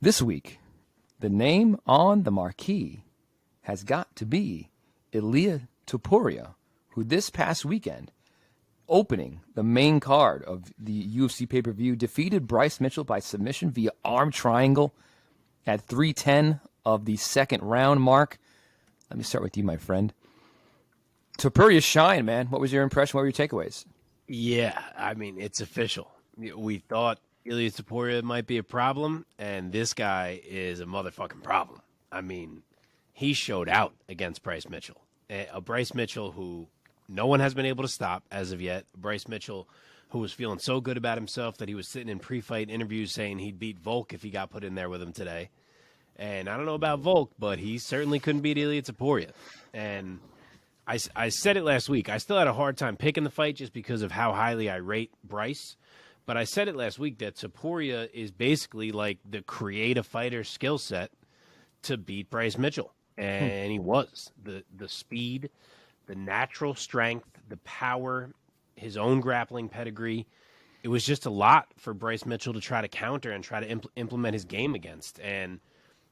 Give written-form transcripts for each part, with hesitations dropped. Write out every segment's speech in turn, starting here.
This week, the name on the marquee has got to be Ilia Topuria, who this past weekend, opening the main card of the UFC pay-per-view, defeated Bryce Mitchell by submission via arm triangle at 3:10 of the second round mark. Let me start with you, my friend. Topuria's shine, man. What was your impression? What were your takeaways? Yeah, I mean, it's official. We thought Ilia Topuria might be a problem, and this guy is a motherfucking problem. I mean, he showed out against Bryce Mitchell. A Bryce Mitchell who no one has been able to stop as of yet. Bryce Mitchell who was feeling so good about himself that he was sitting in pre-fight interviews saying he'd beat Volk if he got put in there with him today. And I don't know about Volk, but he certainly couldn't beat Ilia Topuria. And I said it last week. I still had a hard time picking the fight just because of how highly I rate Bryce. But I said it last week that Topuria is basically like the creative fighter skill set to beat Bryce Mitchell. And he was. The speed, the natural strength, the power, his own grappling pedigree. It was just a lot for Bryce Mitchell to try to counter and try to implement his game against. And,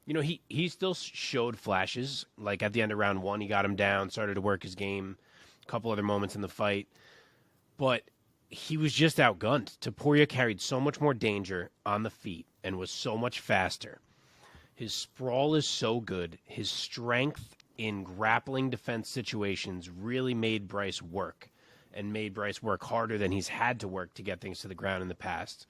you know, he still showed flashes. Like at the end of round one, he got him down, started to work his game, a couple other moments in the fight. But he was just outgunned. Topuria carried so much more danger on the feet and was so much faster. His sprawl is so good. His strength in grappling defense situations really made Bryce work and made Bryce work harder than he's had to work to get things to the ground in the past.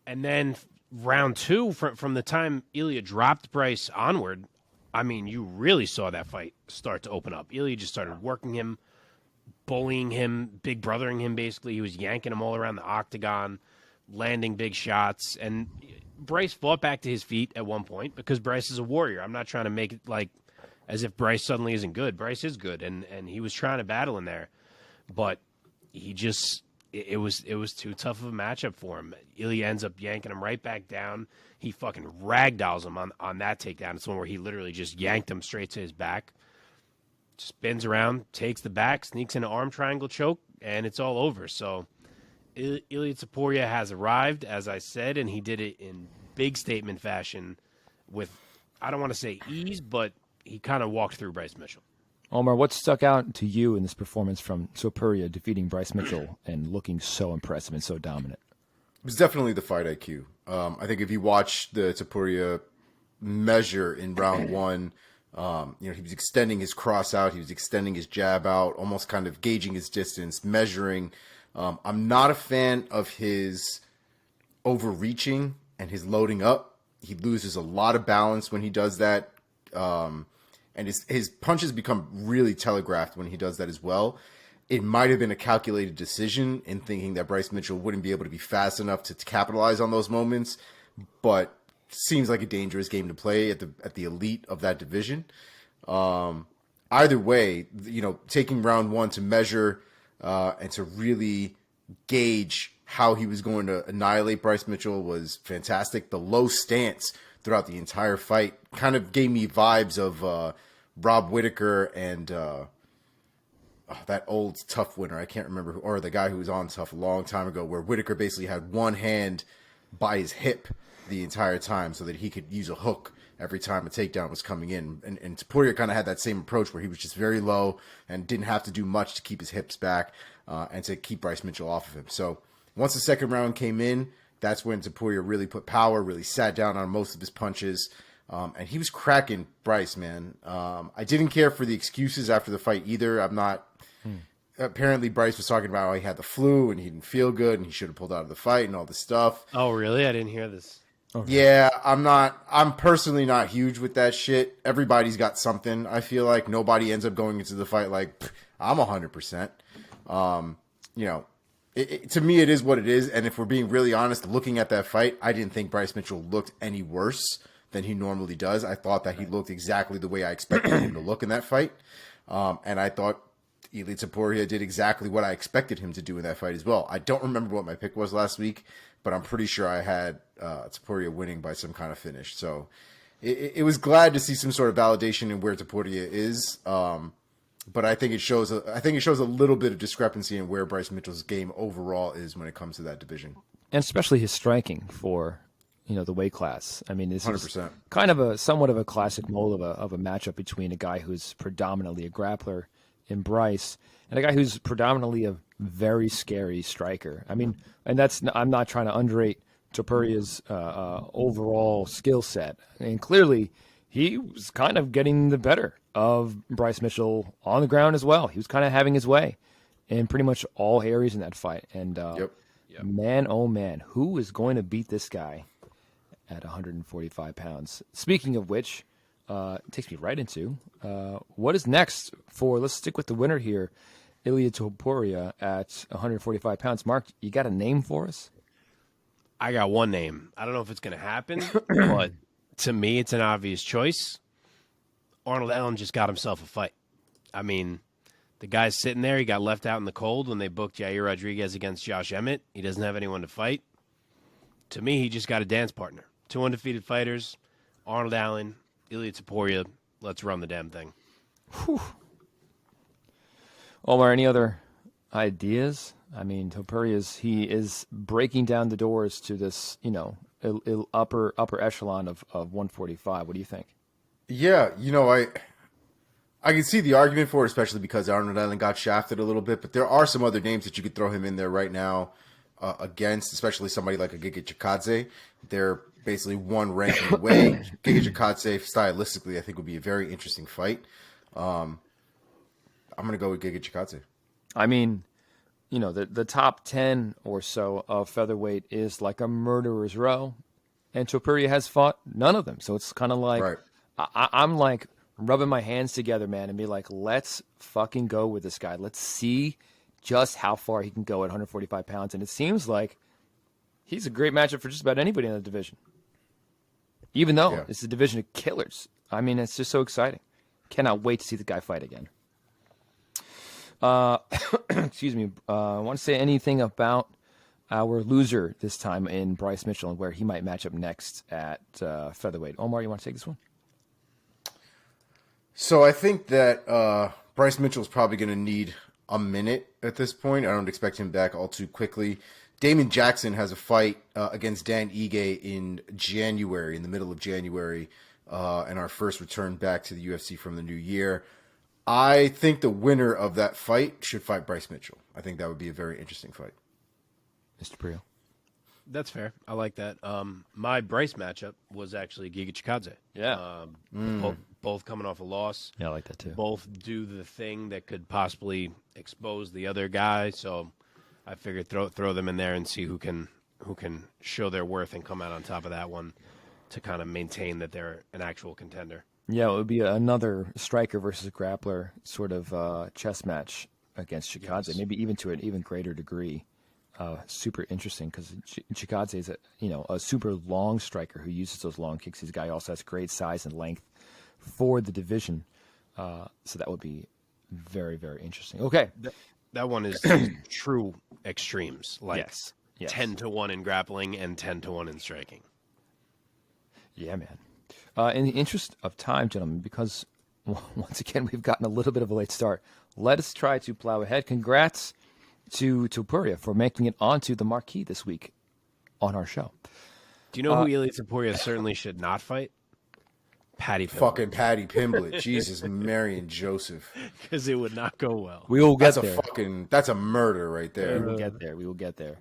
And then round two, from the time Ilia dropped Bryce onward, I mean, you really saw that fight start to open up. Ilia just started working him, bullying him, big brothering him basically. He was yanking him all around the octagon, landing big shots. And Bryce fought back to his feet at one point because Bryce is a warrior. I'm not trying to make it like as if Bryce suddenly isn't good. Bryce is good, and he was trying to battle in there. But he just it was too tough of a matchup for him. Ilia ends up yanking him right back down. He fucking ragdolls him on that takedown. It's one where he literally just yanked him straight to his back. Spins around, takes the back, sneaks in an arm triangle choke, and it's all over. So Ilia Topuria has arrived, as I said, and he did it in big statement fashion with, I don't want to say ease, but he kind of walked through Bryce Mitchell. Omar, what stuck out to you in this performance from Topuria defeating Bryce Mitchell and looking so impressive and so dominant? It was definitely the fight IQ. I think if you watch the Topuria measure in round one, he was extending his cross out, he was extending his jab out, almost kind of gauging his distance, measuring. I'm not a fan of his overreaching and his loading up. He loses a lot of balance when he does that. And his punches become really telegraphed when he does that as well. It might have been a calculated decision in thinking that Bryce Mitchell wouldn't be able to be fast enough to capitalize on those moments, but seems like a dangerous game to play at the elite of that division. Either way, taking round one to measure and to really gauge how he was going to annihilate Bryce Mitchell was fantastic. The low stance throughout the entire fight kind of gave me vibes of Rob Whittaker and that old Tough winner. I can't remember or the guy who was on Tough a long time ago, where Whittaker basically had one hand by his hip the entire time so that he could use a hook every time a takedown was coming in. And Topuria kind of had that same approach where he was just very low and didn't have to do much to keep his hips back and to keep Bryce Mitchell off of him. So once the second round came in, that's when Topuria really put power, really sat down on most of his punches. And he was cracking Bryce, man. I didn't care for the excuses after the fight either. I'm not... Apparently, Bryce was talking about how he had the flu and he didn't feel good and he should have pulled out of the fight and all this stuff. Oh, really? I didn't hear this. Okay. Yeah, I'm personally not huge with that shit. Everybody's got something. I feel like nobody ends up going into the fight like, I'm 100%. To me, it is what it is. And if we're being really honest, looking at that fight, I didn't think Bryce Mitchell looked any worse than he normally does. I thought that he looked exactly the way I expected him to look in that fight. And I thought Ilia Topuria did exactly what I expected him to do in that fight as well. I don't remember what my pick was last week, but I'm pretty sure I had Topuria winning by some kind of finish. So it was glad to see some sort of validation in where Topuria is. But I think it shows a little bit of discrepancy in where Bryce Mitchell's game overall is when it comes to that division. And especially his striking for the weight class. I mean, this is 100%. kind of somewhat of a classic mold of a matchup between a guy who's predominantly a grappler in Bryce and a guy who's predominantly a very scary striker. I mean, and I'm not trying to underrate Topuria's overall skill set. And clearly, he was kind of getting the better of Bryce Mitchell on the ground as well. He was kind of having his way in pretty much all areas in that fight. And man, oh man, who is going to beat this guy at 145 pounds? Speaking of which, it takes me right into what is next for, let's stick with the winner here, Ilia Topuria at 145 pounds. Mark, you got a name for us? I got one name. I don't know if it's going to happen, but to me, it's an obvious choice. Arnold Allen just got himself a fight. I mean, the guy's sitting there. He got left out in the cold when they booked Yair Rodriguez against Josh Emmett. He doesn't have anyone to fight. To me, he just got a dance partner. 2 undefeated fighters, Arnold Allen, Ilia Topuria. Let's run the damn thing. Whew. Omar, any other ideas? I mean, he is breaking down the doors to this, upper echelon of 145. What do you think? Yeah, I can see the argument for it, especially because Arnold Allen got shafted a little bit. But there are some other names that you could throw him in there right now against, especially somebody like a Giga Chikadze. They're basically one ranking away. Giga Chikadze, stylistically, I think would be a very interesting fight. I'm going to go with Giga Chikadze. I mean, the top 10 or so of featherweight is like a murderer's row, and Topuria has fought none of them. So it's kind of like, right. I'm like rubbing my hands together, man, and be like, let's fucking go with this guy. Let's see just how far he can go at 145 pounds. And it seems like he's a great matchup for just about anybody in the division, even though it's a division of killers. I mean, it's just so exciting. Cannot wait to see the guy fight again. Excuse me. I want to say anything about our loser this time in Bryce Mitchell and where he might match up next at featherweight. Omar, you want to take this one? So I think that Bryce Mitchell is probably going to need a minute at this point. I don't expect him back all too quickly. Damon Jackson has a fight against Dan Ige in January, in the middle of January, and our first return back to the UFC from the new year. I think the winner of that fight should fight Bryce Mitchell. I think that would be a very interesting fight. Mr. Prio. That's fair. I like that. My Bryce matchup was actually Giga Chikadze. Yeah. Both coming off a loss. Yeah, I like that too. Both do the thing that could possibly expose the other guy. So I figured throw them in there and see who can show their worth and come out on top of that one to kind of maintain that they're an actual contender. Yeah, it would be another striker versus grappler sort of chess match against Chikadze, Yes. maybe even to an even greater degree. Super interesting because Chikadze is a super long striker who uses those long kicks. This guy also has great size and length for the division, so that would be very, very interesting. Okay, That one is true extremes, like yes. 10-1 in grappling and 10-1 in striking. Yeah, man. In the interest of time, gentlemen, because once again we've gotten a little bit of a late start, let us try to plow ahead. Congrats to Topuria for making it onto the marquee this week on our show. Do you know who Ilia Topuria certainly should not fight? Paddy Pimblett. Fucking Paddy Pimblett. Jesus, Mary and Joseph. Because it would not go well. We will get That's there. that's a murder right there. We will get there.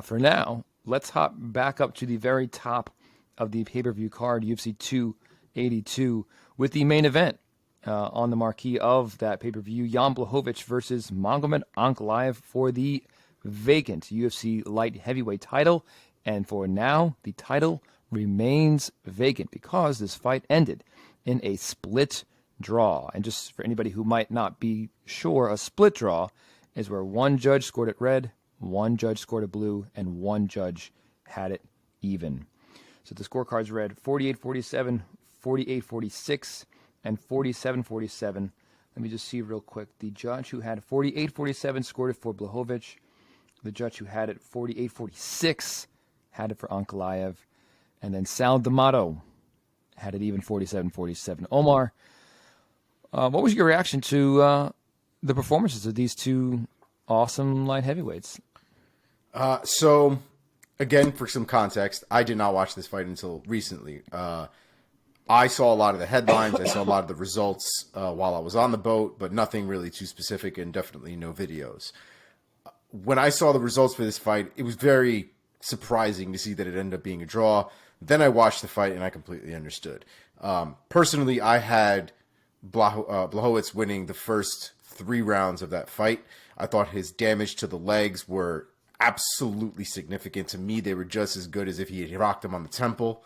For now, let's hop back up to the very top of the pay-per-view card, UFC 282, with the main event on the marquee of that pay-per-view, Jan Blachowicz versus Magomed Ankalaev for the vacant UFC light heavyweight title. And for now, the title remains vacant because this fight ended in a split draw. And just for anybody who might not be sure, a split draw is where one judge scored it red, one judge scored it blue, and one judge had it even. So the scorecards read 48-47, 48-46, and 47-47. Let me just see real quick. The judge who had 48-47 scored it for Blachowicz. The judge who had it 48-46 had it for Ankalaev. And then Sal D'Amato had it even 47-47. Omar, what was your reaction to the performances of these two awesome light heavyweights? So again, for some context, I did not watch this fight until recently. I saw a lot of the headlines. I saw a lot of the results while I was on the boat, but nothing really too specific, and definitely no videos. When I saw the results for this fight, it was very surprising to see that it ended up being a draw. Then I watched the fight, and I completely understood. Personally, I had Blachowicz winning the first 3 rounds of that fight. I thought his damage to the legs were absolutely significant. To me, they were just as good as if he had rocked him on the temple.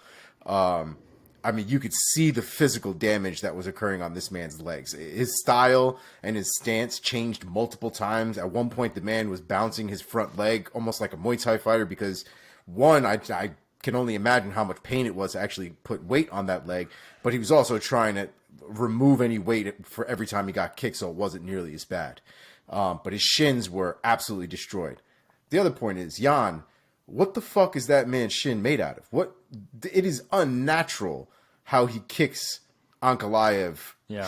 I mean, you could see the physical damage that was occurring on this man's legs. His style and his stance changed multiple times. At one point, the man was bouncing his front leg almost like a Muay Thai fighter because, one, I can only imagine how much pain it was to actually put weight on that leg, but he was also trying to remove any weight for every time he got kicked, so it wasn't nearly as bad. But his shins were absolutely destroyed. The other point is, Jan, what the fuck is that man's shin made out of? It is unnatural how he kicks Ankalaev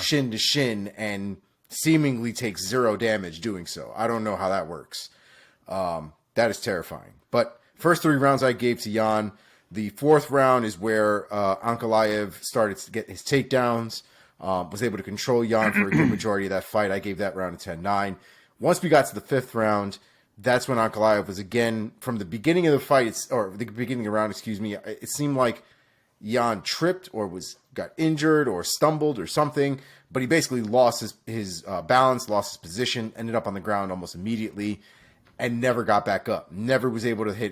shin to shin and seemingly takes 0 damage doing so. I don't know how that works. That is terrifying. But first 3 rounds I gave to Jan. The 4th round is where Ankalaev started to get his takedowns, was able to control Jan for a good majority of that fight. I gave that round a 10-9. Once we got to the 5th round, that's when Ankalaev was again, from the beginning of the fight, or the beginning of the round, excuse me, it seemed like Jan tripped or got injured or stumbled or something, but he basically lost his balance, lost his position, ended up on the ground almost immediately, and never got back up. Never was able to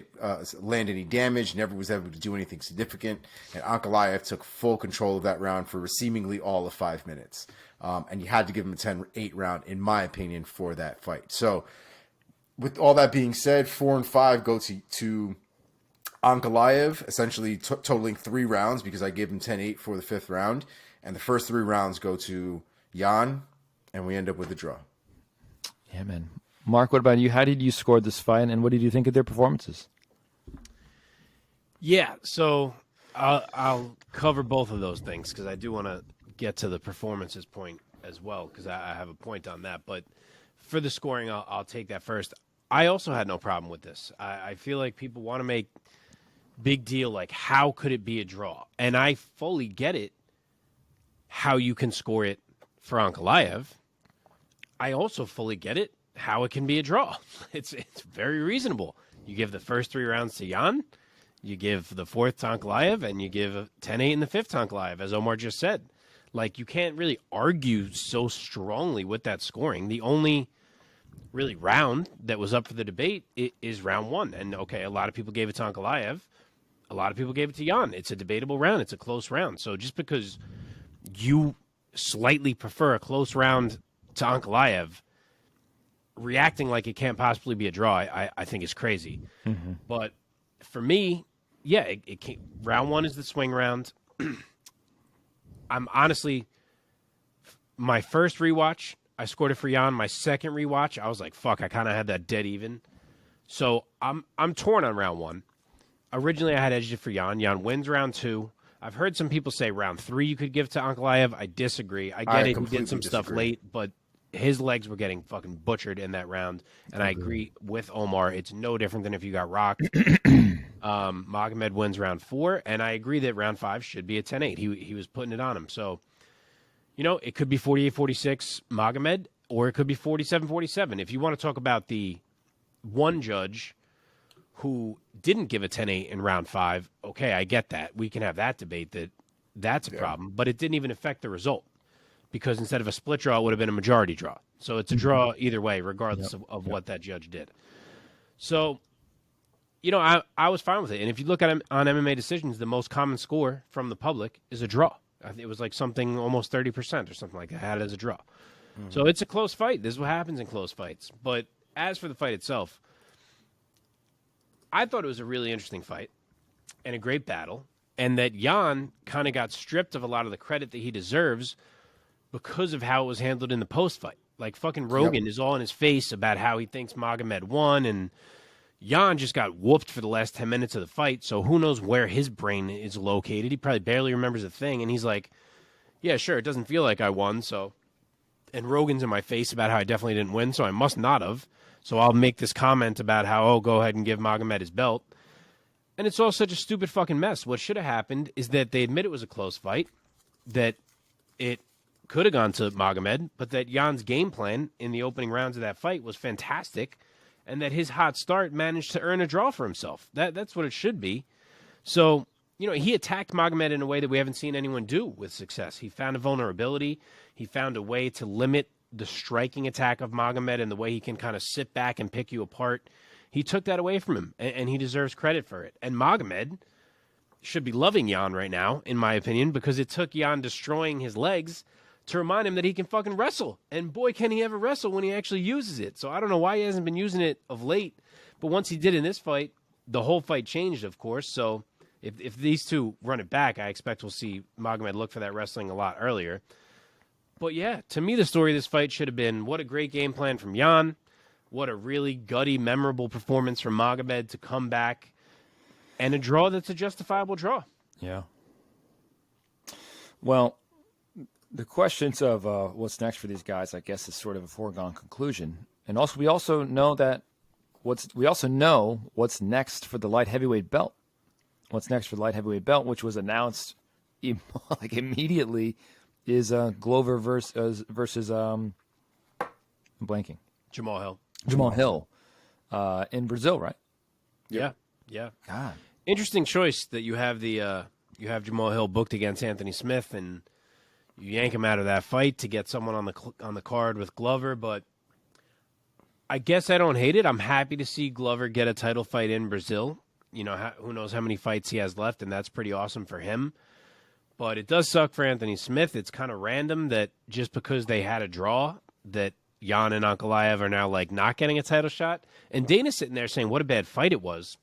land any damage, never was able to do anything significant, and Ankalaev took full control of that round for seemingly all of 5 minutes. And you had to give him a 10-8 round, in my opinion, for that fight. So, with all that being said, 4 and 5 go to Ankalaev, essentially totaling 3 rounds because I gave him 10-8 for the 5th round. And the first 3 rounds go to Jan, and we end up with a draw. Yeah, man. Mark, what about you? How did you score this fight, and what did you think of their performances? Yeah, so I'll cover both of those things because I do want to get to the performances point as well because I have a point on that. But for the scoring, I'll take that first. I also had no problem with this. I feel like people want to make big deal like how could it be a draw? And I fully get it how you can score it for Ankalaev. I also fully get it how it can be a draw. It's very reasonable. You give the first 3 rounds to Jan, you give the 4th to Ankalaev, and you give 10-8 in the 5th to Ankalaev, as Omar just said. Like, you can't really argue so strongly with that scoring. The only really round that was up for the debate is round 1. And, okay, a lot of people gave it to Ankalaev. A lot of people gave it to Jan. It's a debatable round. It's a close round. So just because you slightly prefer a close round to Ankalaev, reacting like it can't possibly be a draw, I think is crazy. Mm-hmm. But for me, yeah, it can't. Round 1 is the swing round. I'm honestly, my first rewatch, I scored it for Jan. My second rewatch, I was like, fuck, I kind of had that dead even. So I'm torn on round 1. Originally, I had edged it for Jan. Jan wins round 2. I've heard some people say round 3 you could give to Ankalaev. I disagree. I get it. He did some stuff late, but his legs were getting fucking butchered in that round. And I agree with Omar. It's no different than if you got rocked. Magomed wins round 4, and I agree that round 5 should be a 10-8. He was putting it on him. So, you know, it could be 48-46 Magomed, or it could be 47-47. If you want to talk about the one judge who didn't give a 10-8 in round 5, okay, I get that. We can have that debate that's a problem, but it didn't even affect the result because instead of a split draw, it would have been a majority draw. So it's a draw either way, regardless of what that judge did. So, you know, I was fine with it. And if you look at on MMA decisions, the most common score from the public is a draw. I think it was like something almost 30% or something like that, had it as a draw. Mm-hmm. So it's a close fight. This is what happens in close fights. But as for the fight itself, I thought it was a really interesting fight and a great battle, and that Jan kind of got stripped of a lot of the credit that he deserves because of how it was handled in the post-fight. Like, fucking Rogan is all in his face about how he thinks Magomed won, and Jan just got whooped for the last 10 minutes of the fight, so who knows where his brain is located. He probably barely remembers a thing, and he's like, yeah, sure, it doesn't feel like I won, so... And Rogan's in my face about how I definitely didn't win, so I must not have. So I'll make this comment about how, oh, go ahead and give Magomed his belt. And it's all such a stupid fucking mess. What should have happened is that they admit it was a close fight, that it could have gone to Magomed, but that Jan's game plan in the opening rounds of that fight was fantastic, and that his hot start managed to earn a draw for himself. That's what it should be. So, he attacked Magomed in a way that we haven't seen anyone do with success. He found a vulnerability. He found a way to limit the striking attack of Magomed and the way he can kind of sit back and pick you apart. He took that away from him, and he deserves credit for it. And Magomed should be loving Jan right now, in my opinion, because it took Jan destroying his legs to remind him that he can fucking wrestle. And boy, can he ever wrestle when he actually uses it. So I don't know why he hasn't been using it of late. But once he did in this fight, the whole fight changed, of course. So if these two run it back, I expect we'll see Magomed look for that wrestling a lot earlier. But yeah, to me, the story of this fight should have been, what a great game plan from Jan. What a really gutty, memorable performance from Magomed to come back, and a draw that's a justifiable draw. Yeah. Well, the questions of what's next for these guys, I guess, is sort of a foregone conclusion. And also, we also know what's next for the light heavyweight belt. What's next for the light heavyweight belt, which was announced like immediately, is Glover versus I'm blanking. Jamal Hill in Brazil, right? Yeah. God, Interesting choice that you have you have Jamal Hill booked against Anthony Smith, and you yank him out of that fight to get someone on the card with Glover. But I guess I don't hate it. I'm happy to see Glover get a title fight in Brazil. Who knows how many fights he has left, and that's pretty awesome for him. But it does suck for Anthony Smith. It's kind of random that just because they had a draw, that Jan and Ankalaev are now not getting a title shot. And Dana's sitting there saying what a bad fight it was.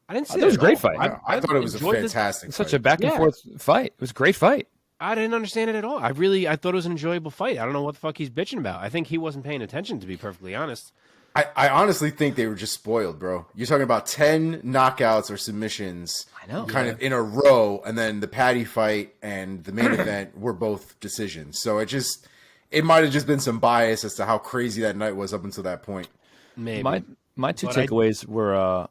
I didn't say it was a great fight. I thought it was a fantastic fight. Such a back and forth fight. It was a great fight. I didn't understand it at all. I thought it was an enjoyable fight. I don't know what the fuck he's bitching about. I think he wasn't paying attention, to be perfectly honest. I honestly think they were just spoiled, bro. You're talking about 10 knockouts or submissions kind of in a row, and then the Paddy fight and the main event were both decisions. So it might have just been some bias as to how crazy that night was up until that point. Maybe. My two takeaways were,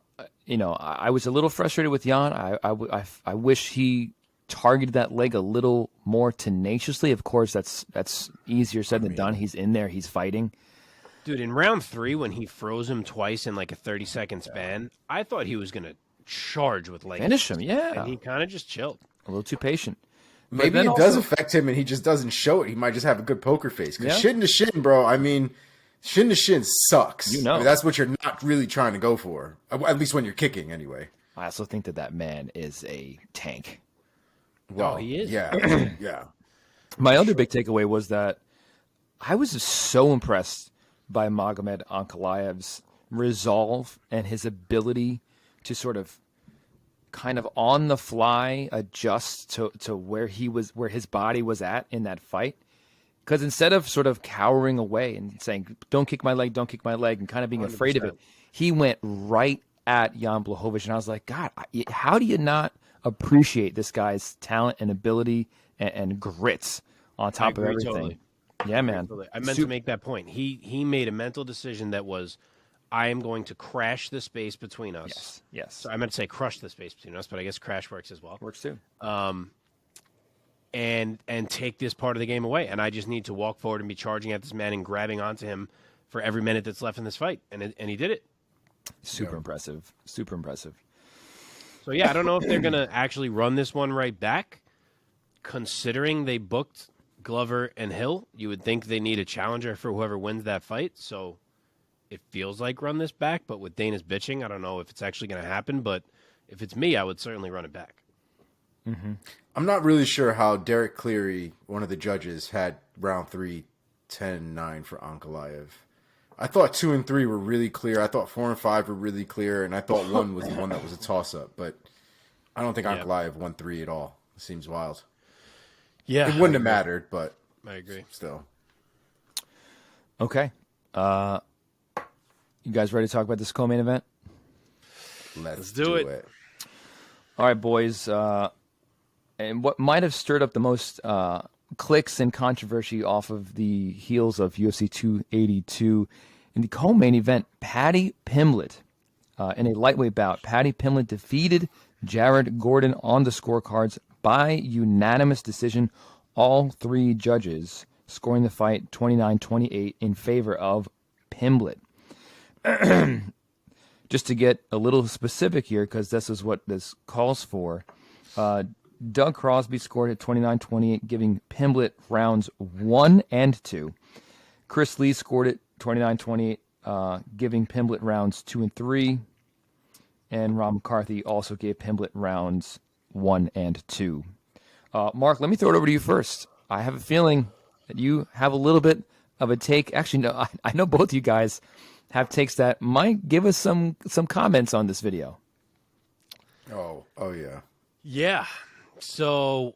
I was a little frustrated with Jan. I wish he targeted that leg a little more tenaciously. Of course, that's easier said than done. He's in there. He's fighting. Dude, in round 3, when he froze him twice in a 30-second span, I thought he was going to charge with leg. Finish him, yeah. And he kind of just chilled. A little too patient. Maybe it does affect him and he just doesn't show it. He might just have a good poker face. Because shin to shin, bro, shin to shin sucks. That's what you're not really trying to go for. At least when you're kicking, anyway. I also think that man is a tank. Well, he is. Yeah, yeah. My other big takeaway was that I was just so impressed by Magomed Ankalaev's resolve and his ability to sort of kind of on the fly adjust to where his body was at in that fight. Because instead of sort of cowering away and saying, don't kick my leg, and kind of being 100%. Afraid of it, he went right at Jan Blachowicz. And I was like, God, how do you not appreciate this guy's talent and ability and grits on top of everything? Totally. Yeah, man. I meant to make that point. He made a mental decision that was, I am going to crash the space between us. Yes. So I meant to say crush the space between us, but I guess crash works as well. Works too. And take this part of the game away. And I just need to walk forward and be charging at this man and grabbing onto him for every minute that's left in this fight. And he did it. Super impressive. Super impressive. So, yeah, I don't know if they're going to actually run this one right back. Considering they booked Glover and Hill, you would think they need a challenger for whoever wins that fight. So it feels like run this back. But with Dana's bitching, I don't know if it's actually going to happen. But if it's me, I would certainly run it back. Mm-hmm. I'm not really sure how Derek Cleary, one of the judges, had round 3 10-9 for Ankalaev. I thought 2 and 3 were really clear. I thought 4 and 5 were really clear, and I thought 1 was the one that was a toss-up. But I don't think Ankalaev won 3 at all. It seems wild. Yeah, it wouldn't have mattered, but I agree. Still, okay. You guys ready to talk about this co-main event? Let's do it. All right, boys. And what might have stirred up the most clicks and controversy off of the heels of UFC 282 in the co-main event, Paddy Pimblett In a lightweight bout, Paddy Pimblett defeated Jared Gordon on the scorecards by unanimous decision. All three judges scoring the fight 29-28 in favor of Pimblett. Just to get a little specific here, because this is what this calls for, Doug Crosby scored at 29-28, giving Pimblett rounds 1 and 2. Chris Lee scored at 29-28, giving Pimblett rounds 2 and 3. And Ron McCarthy also gave Pimblett rounds 1 and 2. Mark, let me throw it over to you first. I have a feeling that you have a little bit of a take. Actually, no, I know both you guys have takes that might give us some comments on this video. Oh yeah. Yeah. So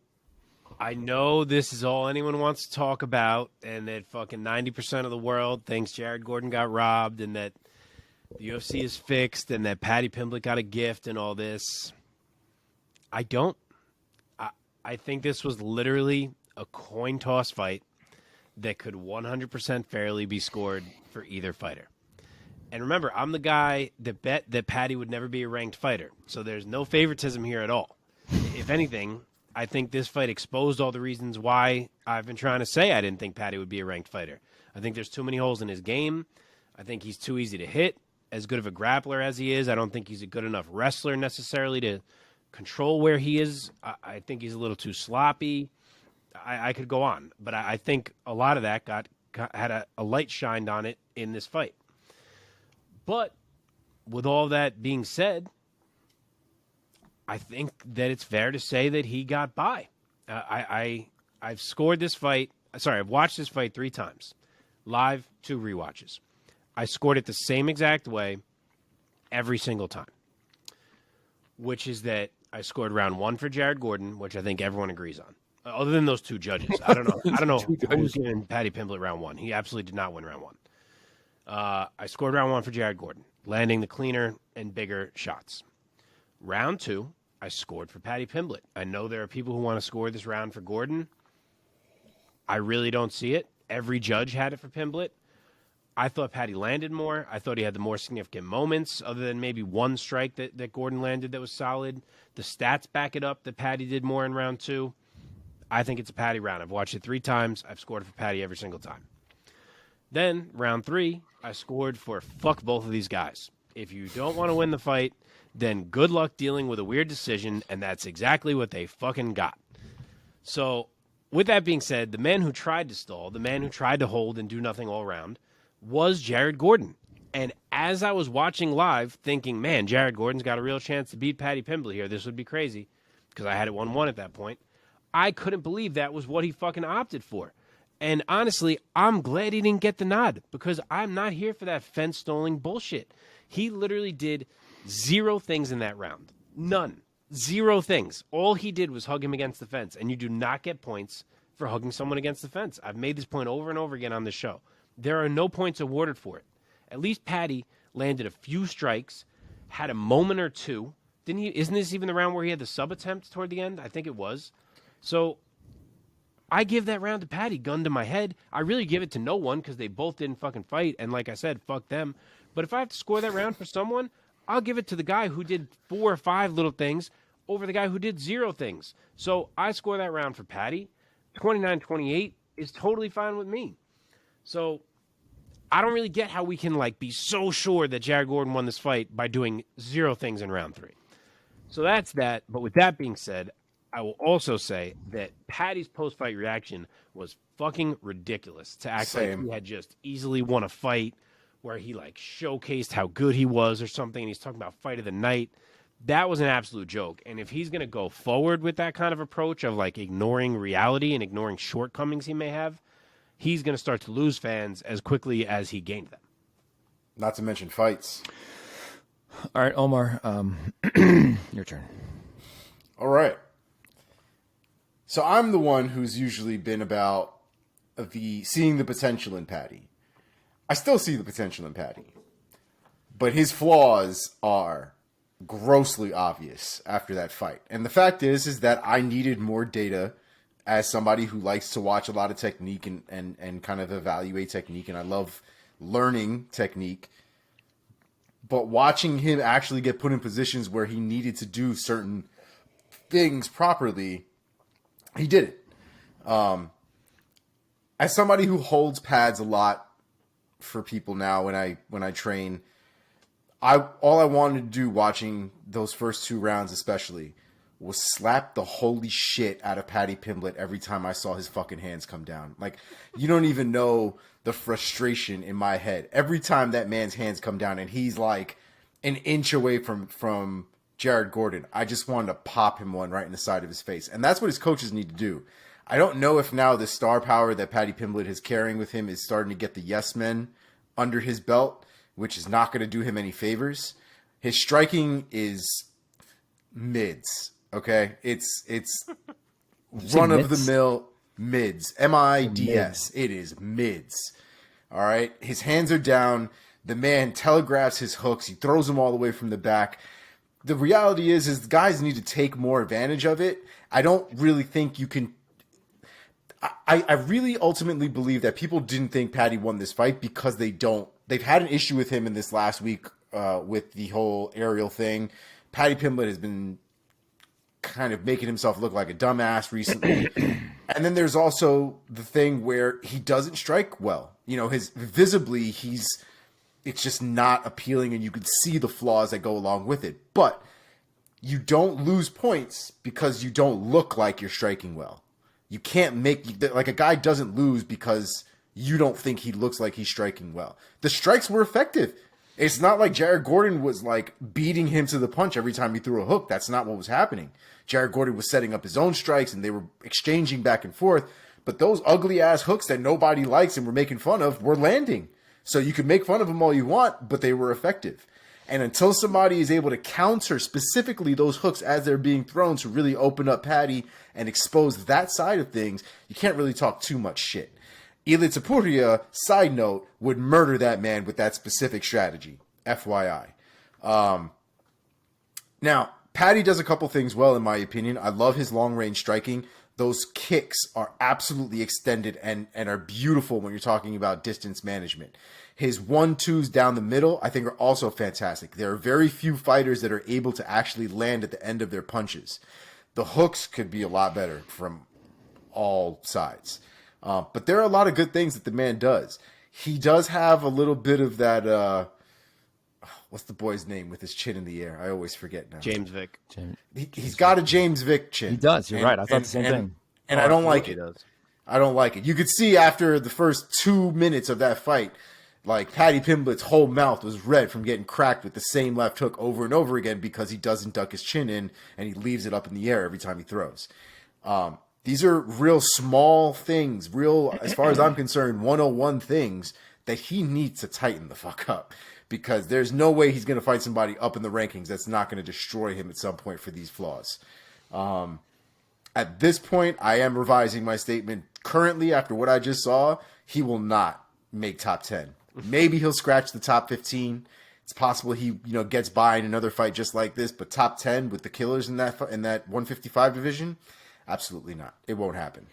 I know this is all anyone wants to talk about, and that fucking 90% of the world thinks Jared Gordon got robbed, and that the UFC is fixed, and that Paddy Pimblett got a gift and all this. I don't. I think this was literally a coin toss fight that could 100% fairly be scored for either fighter. And remember, I'm the guy that bet that Paddy would never be a ranked fighter. So there's no favoritism here at all. If anything, I think this fight exposed all the reasons why I've been trying to say I didn't think Paddy would be a ranked fighter. I think there's too many holes in his game. I think he's too easy to hit. As good of a grappler as he is, I don't think he's a good enough wrestler necessarily to control where he is. I think he's a little too sloppy. I could go on, but I think a lot of that had a light shined on it in this fight. But with all that being said, I think that it's fair to say that he got by. I've scored this fight. Sorry, I've watched this fight 3 times, live, 2 rewatches. I scored it the same exact way every single time, which is that I scored round 1 for Jared Gordon, which I think everyone agrees on. Other than those 2 judges, I don't know who's giving Paddy Pimblett round 1. He absolutely did not win round 1. I scored round 1 for Jared Gordon, landing the cleaner and bigger shots. Round 2, I scored for Paddy Pimblett. I know there are people who want to score this round for Gordon. I really don't see it. Every judge had it for Pimblett. I thought Paddy landed more. I thought he had the more significant moments, other than maybe one strike that Gordon landed that was solid. The stats back it up that Paddy did more in round 2. I think it's a Paddy round. I've watched it 3 times. I've scored for Paddy every single time. Then, round 3, I scored for fuck both of these guys. If you don't want to win the fight, then good luck dealing with a weird decision, and that's exactly what they fucking got. So, with that being said, the man who tried to stall, the man who tried to hold and do nothing all around, was Jared Gordon. And as I was watching live, thinking, man, Jared Gordon's got a real chance to beat Paddy Pimblett here. This would be crazy, because I had it 1-1 at that point. I couldn't believe that was what he fucking opted for. And honestly, I'm glad he didn't get the nod, because I'm not here for that fence stalling bullshit. He literally did 0 things in that round. None. 0 things. All he did was hug him against the fence, and you do not get points for hugging someone against the fence. I've made this point over and over again on this show. There are no points awarded for it. At least Paddy landed a few strikes, had a moment or 2. Didn't he? Isn't this even the round where he had the sub attempt toward the end? I think it was. So I give that round to Paddy, gun to my head. I really give it to no one, because they both didn't fucking fight. And like I said, fuck them. But if I have to score that round for someone, I'll give it to the guy who did 4 or 5 little things over the guy who did 0 things. So I score that round for Paddy. 29-28 is totally fine with me. So I don't really get how we can be so sure that Jared Gordon won this fight by doing 0 things in round 3. So that's that. But with that being said, I will also say that Paddy's post-fight reaction was fucking ridiculous, to act like he had just easily won a fight where he showcased how good he was or something, and he's talking about fight of the night. That was an absolute joke. And if he's going to go forward with that kind of approach of ignoring reality and ignoring shortcomings he may have, he's going to start to lose fans as quickly as he gained them. Not to mention fights. All right, Omar, your turn. All right. So I'm the one who's usually been about seeing the potential in Paddy. I still see the potential in Paddy, but his flaws are grossly obvious after that fight. And the fact is that I needed more data as somebody who likes to watch a lot of technique and kind of evaluate technique, and I love learning technique. but watching him actually get put in positions where he needed to do certain things properly, he did it. As somebody who holds pads a lot for people now when I train, all I wanted to do watching those first 2 rounds especially was slap the holy shit out of Paddy Pimblett every time I saw his fucking hands come down. Like, you don't even know the frustration in my head. Every time that man's hands come down and he's like an inch away from Jared Gordon, I just wanted to pop him one right in the side of his face. And that's what his coaches need to do. I don't know if now the star power that Paddy Pimblett is carrying with him is starting to get the yes men under his belt, which is not going to do him any favors. His striking is mids. Okay, it's run of the mill mids, mids. It is mids. All right, his hands are down. The man telegraphs his hooks. He throws them all the way from the back. The reality is guys need to take more advantage of it. I don't really think you can. I really ultimately believe that people didn't think Paddy won this fight because they don't. They've had an issue with him in this last week with the whole aerial thing. Paddy Pimblett has been kind of making himself look like a dumbass recently. And then there's also the thing where he doesn't strike well. You know, visibly it's just not appealing, and you can see the flaws that go along with it. But you don't lose points because you don't look like you're striking well. You can't like a guy doesn't lose because you don't think he looks like he's striking well. The strikes were effective. It's not like Jared Gordon was like beating him to the punch every time he threw a hook. That's not what was happening. Jared Gordon was setting up his own strikes and they were exchanging back and forth. But those ugly ass hooks that nobody likes and we're making fun of were landing. So you can make fun of them all you want, but they were effective. And until somebody is able to counter specifically those hooks as they're being thrown to really open up Paddy and expose that side of things, you can't really talk too much shit. Ilia Topuria, side note, would murder that man with that specific strategy. FYI. Now, Paddy does a couple things well, in my opinion. I love his long-range striking. Those kicks are absolutely extended and are beautiful when you're talking about distance management. His 1-2s down the middle, I think, are also fantastic. There are very few fighters that are able to actually land at the end of their punches. The hooks could be a lot better from all sides. But there are a lot of good things that the man does. He does have a little bit of that, what's the boy's name with his chin in the air? I always forget now. James Vick. He's got a James Vick chin. He does. You're right. I thought the same thing. And I don't like it. I don't like it. You could see after the first 2 minutes of that fight, like Paddy Pimblett's whole mouth was red from getting cracked with the same left hook over and over again because he doesn't duck his chin in and he leaves it up in the air every time he throws. These are real small things, real, as far as I'm concerned, 101 things that he needs to tighten the fuck up, because there's no way he's going to fight somebody up in the rankings that's not going to destroy him at some point for these flaws. At this point, I am revising my statement. Currently, after what I just saw, he will not make top 10. Maybe he'll scratch the top 15. It's possible he, gets by in another fight just like this, but top 10 with the killers in that 155 division, absolutely not. It won't happen.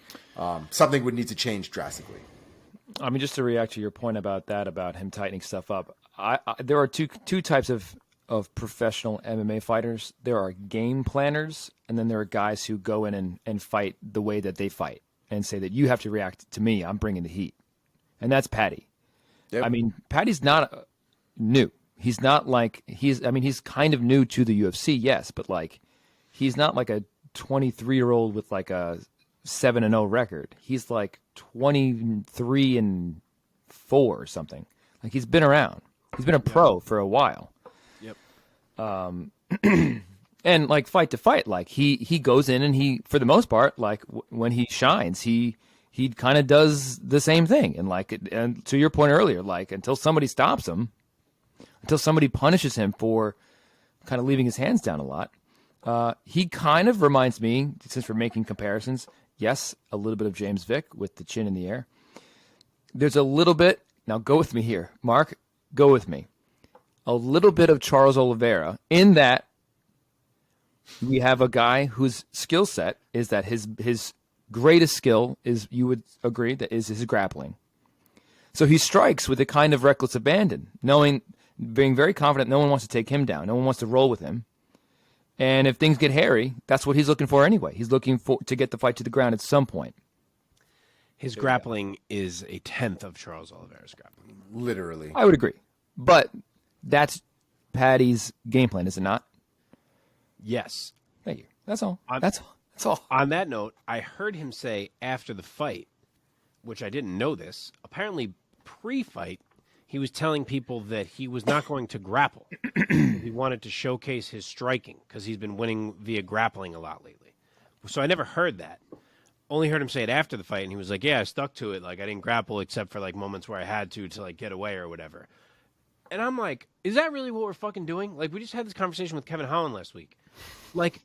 Something would need to change drastically. I mean, just to react to your point about that, about him tightening stuff up, there are two types of professional MMA fighters. There are game planners, and then there are guys who go in and fight the way that they fight and say that you have to react to me. I'm bringing the heat. And that's Paddy. Yep. I mean, Paddy's not new. He's not like he's kind of new to the UFC, yes, but like he's not like a 23-year-old with like a 7-0 record. He's like 23-4 or something. Like he's been around. He's been a pro for a while. Yep. And like fight to fight, like he goes in and he, for the most part, like when he shines, he kind of does the same thing. And to your point earlier, like until somebody stops him, until somebody punishes him for kind of leaving his hands down a lot, he kind of reminds me, since we're making comparisons, yes, a little bit of James Vick with the chin in the air. There's a little bit, now go with me here, Mark, go with me. A little bit of Charles Oliveira in that we have a guy whose skill set is that his greatest skill is, you would agree, that is his grappling. So he strikes with a kind of reckless abandon, knowing being very confident. No one wants to take him down. No one wants to roll with him. And if things get hairy, that's what he's looking for anyway. He's looking to get the fight to the ground at some point. His grappling is a tenth of Charles Oliveira's grappling. Literally. I would agree. But that's Paddy's game plan, is it not? Yes. Thank you. That's all. That's all. On that note, I heard him say after the fight, which I didn't know this, apparently pre-fight, he was telling people that he was not going to grapple. He wanted to showcase his striking because he's been winning via grappling a lot lately. So I never heard that. Only heard him say it after the fight, and he was like, yeah, I stuck to it. Like, I didn't grapple except for, like, moments where I had to like, get away or whatever. And I'm like, is that really what we're fucking doing? Like, we just had this conversation with Kevin Holland last week. Like,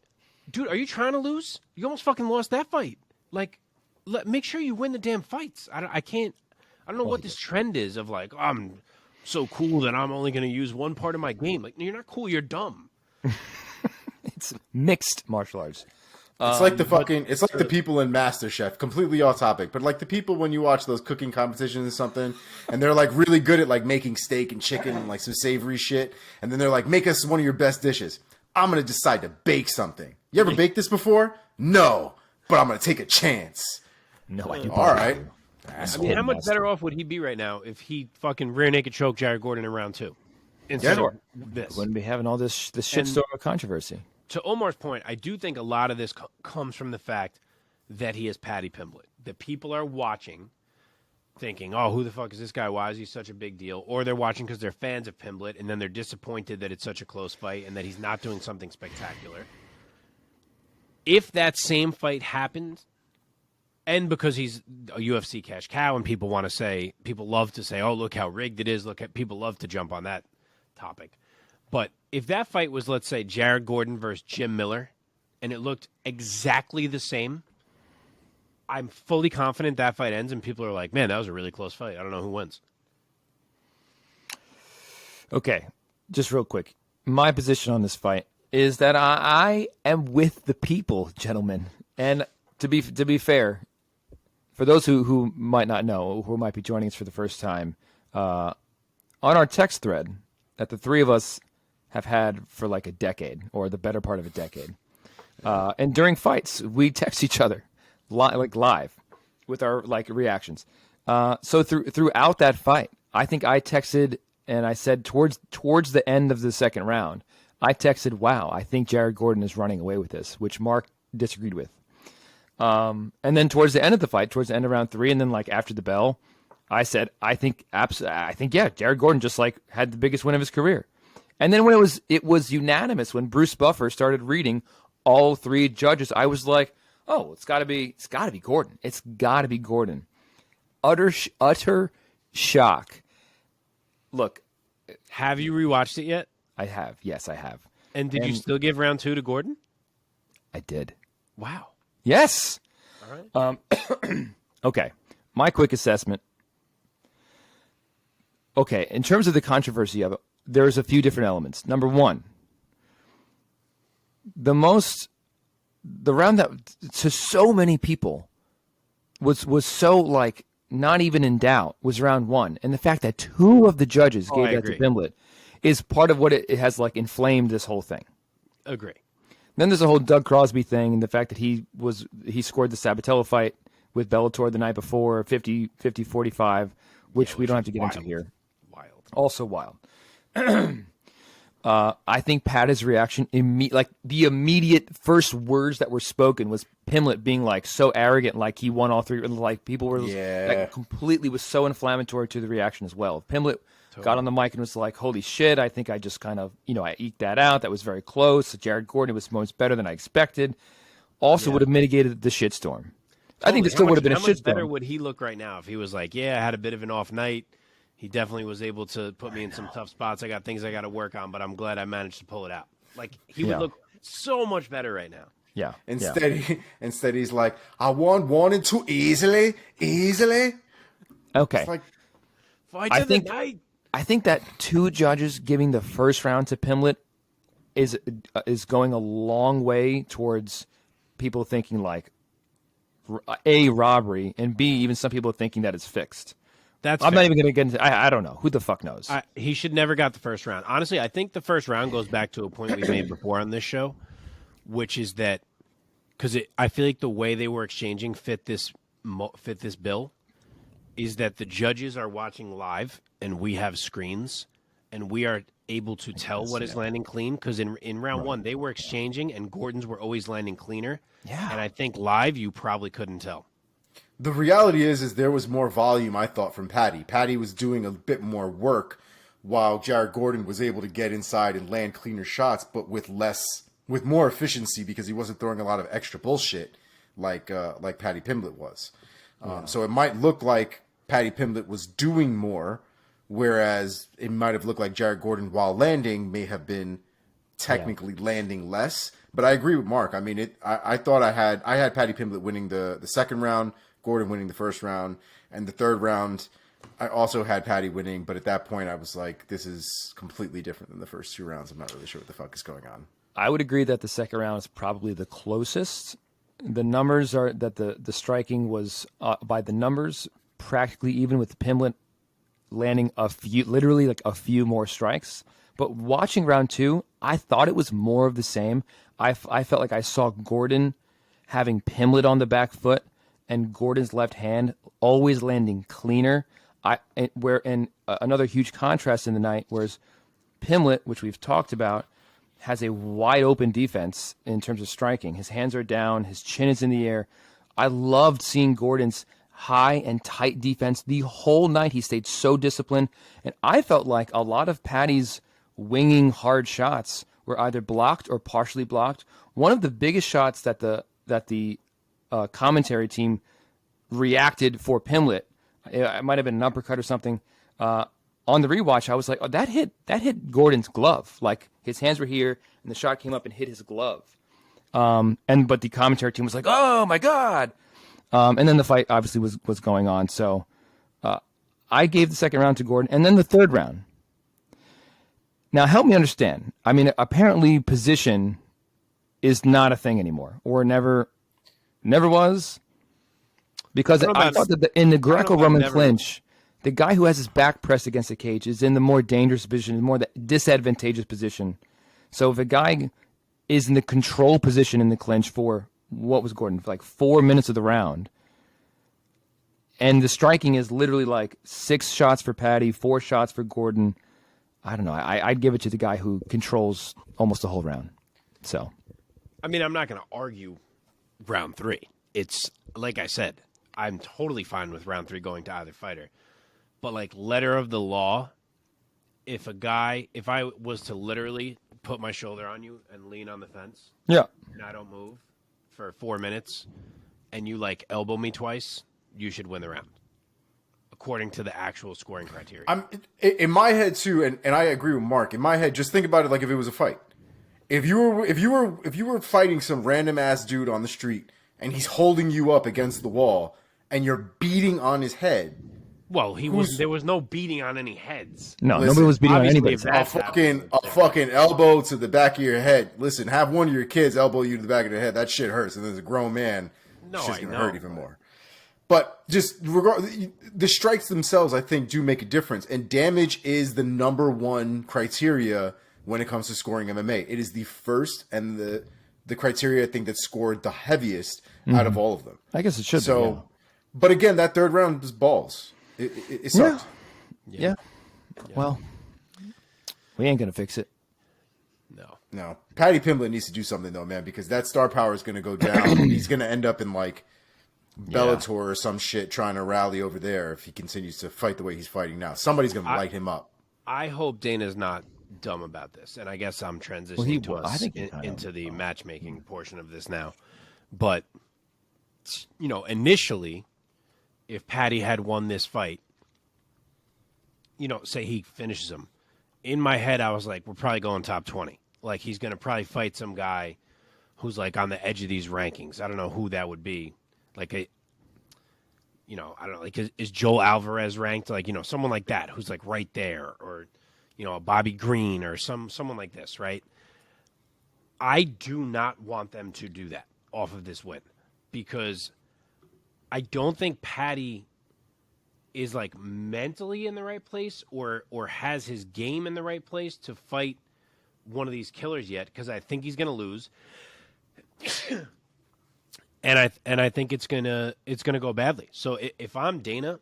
dude, are you trying to lose? You almost fucking lost that fight. Like, make sure you win the damn fights. I don't know what this trend is of, like, oh, I'm so cool that I'm only going to use one part of my game. Like, no, you're not cool. You're dumb. It's mixed martial arts. It's like the people in MasterChef, completely off topic, but like the people when you watch those cooking competitions or something, and they're like really good at like making steak and chicken and like some savory shit, and then they're like, make us one of your best dishes. I'm going to decide to bake something. You ever baked this before? No, but I'm going to take a chance. No, I do. All right. I mean, how much better off would he be right now if he fucking rear naked choked Jared Gordon in round 2? Instead of this. Wouldn't be having all this shitstorm of controversy. To Omar's point, I do think a lot of this comes from the fact that he is Paddy Pimblett. That people are watching, thinking, oh, who the fuck is this guy? Why is he such a big deal? Or they're watching because they're fans of Pimblett, and then they're disappointed that it's such a close fight and that he's not doing something spectacular. If that same fight happens, and because he's a UFC cash cow, and people love to say, oh, look how rigged it is. People love to jump on that topic. But if that fight was, let's say, Jared Gordon versus Jim Miller, and it looked exactly the same, I'm fully confident that fight ends, and people are like, man, that was a really close fight. I don't know who wins. Okay, just real quick. My position on this fight is that I am with the people, gentlemen. And to be fair, for those who might not know, who might be joining us for the first time, on our text thread that the three of us have had for like a decade or the better part of a decade. And during fights, we text each other live with our like reactions. So throughout that fight, I think I texted and I said towards the end of the second round, I texted, wow, I think Jared Gordon is running away with this, which Mark disagreed with. And then towards the end of the fight, towards the end of round 3, and then like after the bell, I said, I think, yeah, Jared Gordon just like had the biggest win of his career. And then when it was unanimous, when Bruce Buffer started reading all 3 judges, I was like, oh, it's got to be Gordon. It's got to be Gordon. Utter shock. Look, have you rewatched it yet? I have. Yes, I have. And did you still give round 2 to Gordon? I did. Wow. Yes. All right. Okay. My quick assessment. Okay, in terms of the controversy of it, there's a few different elements. Number one, the round that to so many people was so like not even in doubt was round 1, and the fact that 2 of the judges gave that to Pimblett is part of what it has like inflamed this whole thing. Agree. Then there's the whole Doug Crosby thing, and the fact that he scored the Sabatello fight with Bellator the night before, 50-45, which we don't have to get into here. Also wild. I think Paddy's reaction, like the immediate first words that were spoken was Pimblett being like so arrogant, like he won all 3. Like people were like, completely was so inflammatory to the reaction as well. Pimblett got on the mic and was like, "Holy shit! I think I just kind of I eked that out. That was very close. Jared Gordon was most better than I expected. Also would have mitigated the shitstorm. I think this still would have been a shitstorm. How much better would he look right now if he was like, yeah, I had a bit of an off night. He definitely was able to put me in some tough spots. I got things I got to work on, but I'm glad I managed to pull it out. Like he would look so much better right now. Yeah. Instead, he's like, I won 1 and 2 easily. Okay. Like, I think that 2 judges giving the first round to Pimblett is going a long way towards people thinking like A, robbery, and B, even some people thinking that it's fixed. That's I'm fair. not even going to get into. I don't know. Who the fuck knows? He should never got the first round. Honestly, I think the first round goes back to a point we made before on this show, which is that because I feel like the way they were exchanging fit this bill is that the judges are watching live and we have screens and we are able to tell what is landing clean because in round one they were exchanging and Gordon's were always landing cleaner. Yeah. And I think live you probably couldn't tell. The reality is there was more volume, I thought, from Paddy. Paddy was doing a bit more work while Jared Gordon was able to get inside and land cleaner shots, but with more efficiency because he wasn't throwing a lot of extra bullshit like Paddy Pimblett was. So it might look like Paddy Pimblett was doing more, whereas it might have looked like Jared Gordon, while landing, may have been technically landing less. But I agree with Mark. I mean, I thought I had Paddy Pimblett winning the second round, Gordon winning the first round, and the third round, I also had Paddy winning. But at that point, I was like, this is completely different than the first two rounds. I'm not really sure what the fuck is going on. I would agree that the second round is probably the closest. The numbers are that the striking was by the numbers practically even with Pimblett landing literally like a few more strikes. But watching round two, I thought it was more of the same. I felt like I saw Gordon having Pimblett on the back foot and Gordon's left hand always landing cleaner. Another huge contrast in the night, whereas Pimblett, which we've talked about, has a wide open defense in terms of striking. His hands are down, his chin is in the air. I loved seeing Gordon's high and tight defense the whole night. He stayed so disciplined, and I felt like a lot of Paddy's winging hard shots were either blocked or partially blocked. One of the biggest shots that the commentary team reacted for Pimblett, it might have been an uppercut or something. On the rewatch, I was like, "Oh, that hit Gordon's glove. Like his hands were here, and the shot came up and hit his glove." But the commentary team was like, "Oh my god!" And then the fight obviously was going on. So I gave the second round to Gordon, and then the third round. Now, help me understand. I mean, apparently position is not a thing anymore, or never was, because I thought that in the Greco-Roman clinch, the guy who has his back pressed against the cage is in the more dangerous position, more the disadvantageous position. So if a guy is in the control position in the clinch for, what was Gordon, for like 4 minutes of the round, and the striking is literally like 6 shots for Paddy, 4 shots for Gordon, I don't know. I'd give it to the guy who controls almost the whole round. So, I mean, I'm not going to argue round 3. It's, like I said, I'm totally fine with round 3 going to either fighter. But, like, letter of the law, if I was to literally put my shoulder on you and lean on the fence, yeah, and I don't move for 4 minutes, and you, like, elbow me twice, you should win the round, according to the actual scoring criteria. I'm in my head too, and I agree with Mark. In my head, just think about it like if it was a fight. If you were fighting some random ass dude on the street and he's holding you up against the wall and you're beating on his head. Well, there was no beating on any heads. No, Listen, nobody was beating on obviously, anybody. A fucking elbow to the back of your head. Listen, have one of your kids elbow you to the back of the head. That shit hurts. And there's a grown man. No, shit's I gonna know, hurt even more. But just the strikes themselves, I think, do make a difference. And damage is the number one criteria when it comes to scoring MMA. It is the first and the criteria I think that's scored the heaviest out of all of them. I guess it should So, be. Yeah. but again, that third round was balls. It sucked. Yeah. Well, we ain't gonna fix it. No. Paddy Pimblett needs to do something though, man, because that star power is going to go down. He's going to end up in like Bellator or some shit trying to rally over there if he continues to fight the way he's fighting now. Somebody's going to light him up. I hope Dana's not dumb about this, and I guess I'm transitioning into the matchmaking portion of this now. But, initially, if Paddy had won this fight, say he finishes him, in my head I was like, we're probably going top 20. Like, he's going to probably fight some guy who's, like, on the edge of these rankings. I don't know who that would be. Like, I don't know. Like, is Joel Alvarez ranked? Like, someone like that who's, like, right there. Or, a Bobby Green or someone like this, right? I do not want them to do that off of this win. Because I don't think Paddy is like mentally in the right place or has his game in the right place to fight one of these killers yet, because I think he's going to lose. and I think it's going to go badly. So if I'm Dana,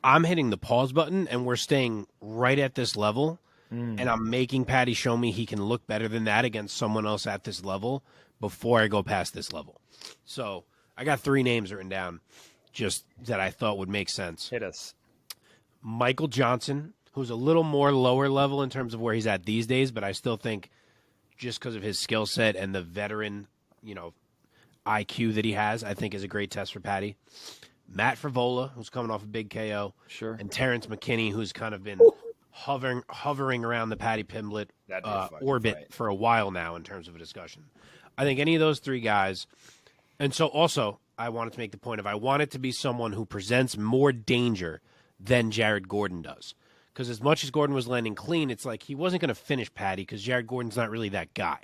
I'm hitting the pause button and we're staying right at this level, and I'm making Paddy show me he can look better than that against someone else at this level before I go past this level. So I got 3 names written down just that I thought would make sense. Hit us. Michael Johnson, who's a little more lower level in terms of where he's at these days, but I still think just because of his skill set and the veteran, IQ that he has, I think is a great test for Paddy. Matt Frivola, who's coming off a big KO. Sure. And Terrence McKinney, who's kind of been hovering around the Paddy Pimblett orbit fight for a while now in terms of a discussion. I think any of those 3 guys. And so also, I wanted to make the point of I want it to be someone who presents more danger than Jared Gordon does. Because as much as Gordon was landing clean, it's like he wasn't going to finish Paddy because Jared Gordon's not really that guy.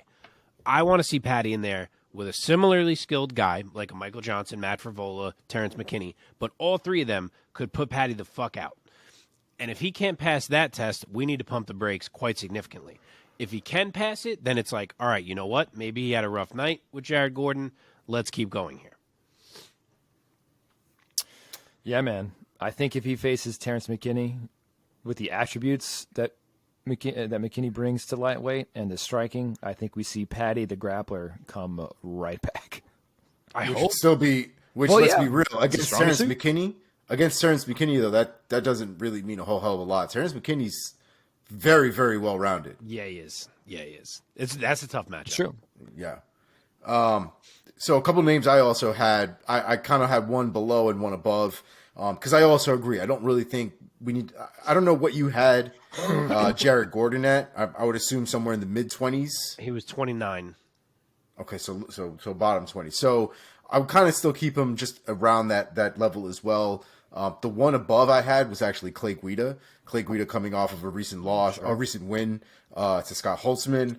I want to see Paddy in there with a similarly skilled guy like Michael Johnson, Matt Frivola, Terrence McKinney, but all 3 of them could put Paddy the fuck out. And if he can't pass that test, we need to pump the brakes quite significantly. If he can pass it, then it's like, all right, you know what? Maybe he had a rough night with Jared Gordon. Let's keep going here. Yeah, man. I think if he faces Terrence McKinney with the attributes that McKinney brings to lightweight and the striking, I think we see Paddy the grappler come right back. Which would still be, let's be real, against Terrence McKinney. Against Terrence McKinney, though, that doesn't really mean a whole hell of a lot. Terrence McKinney's very, very well rounded. Yeah, he is. That's a tough matchup. True. Yeah. So a couple names I also had. I kind of had one below and one above because I also agree. I don't really think we need. I don't know what you had Jared Gordon at. I would assume somewhere in the mid-20s. He was 29. Okay, so bottom 20. So I would kind of still keep him just around that level as well. The one above I had was actually Clay Guida. Clay Guida coming off of a recent loss, a recent win to Scott Holtzman.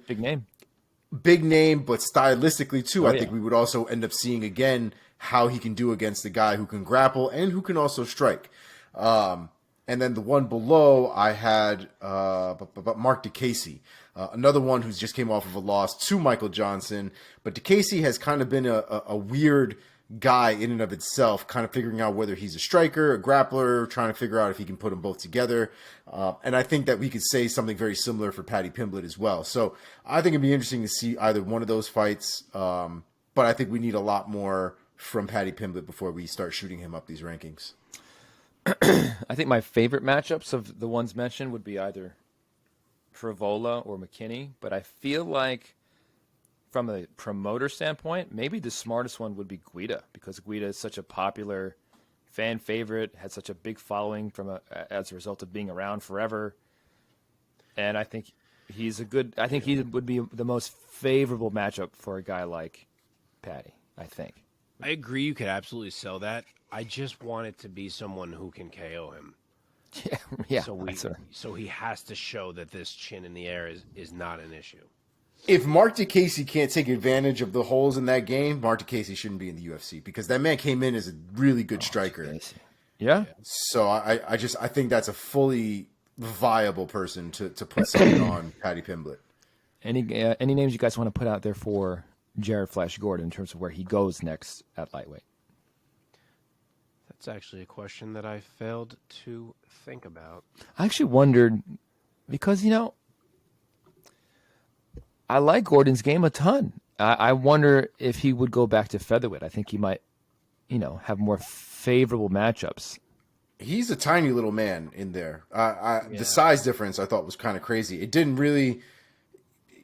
Big name, but stylistically too, I think we would also end up seeing again how he can do against a guy who can grapple and who can also strike. And then the one below I had Mark DeCasey, another one who's just came off of a loss to Michael Johnson. But DeCasey has kind of been a weird guy in and of itself, kind of figuring out whether he's a striker, a grappler, trying to figure out if he can put them both together. And I think that we could say something very similar for Paddy Pimblett as well. So I think it'd be interesting to see either one of those fights. But I think we need a lot more from Paddy Pimblett before we start shooting him up these rankings. I think my favorite matchups of the ones mentioned would be either Frivola or McKinney, but I feel like from a promoter standpoint, maybe the smartest one would be Guida, because Guida is such a popular fan favorite, had such a big following as a result of being around forever. And I think he would be the most favorable matchup for a guy like Paddy, I think. I agree you could absolutely sell that. I just want it to be someone who can KO him. Yeah. So he has to show that this chin in the air is not an issue. If Mark DeCasey can't take advantage of the holes in that game, Mark DeCasey shouldn't be in the UFC because that man came in as a really good striker. Yeah. So I think that's a fully viable person to put something on Paddy Pimblett. Any names you guys want to put out there for Jared Flash Gordon in terms of where he goes next at lightweight? That's actually a question that I failed to think about. I actually wondered because, I like Gordon's game a ton. I wonder if he would go back to featherweight. I think he might, have more favorable matchups. He's a tiny little man in there. The size difference I thought was kind of crazy. It didn't really.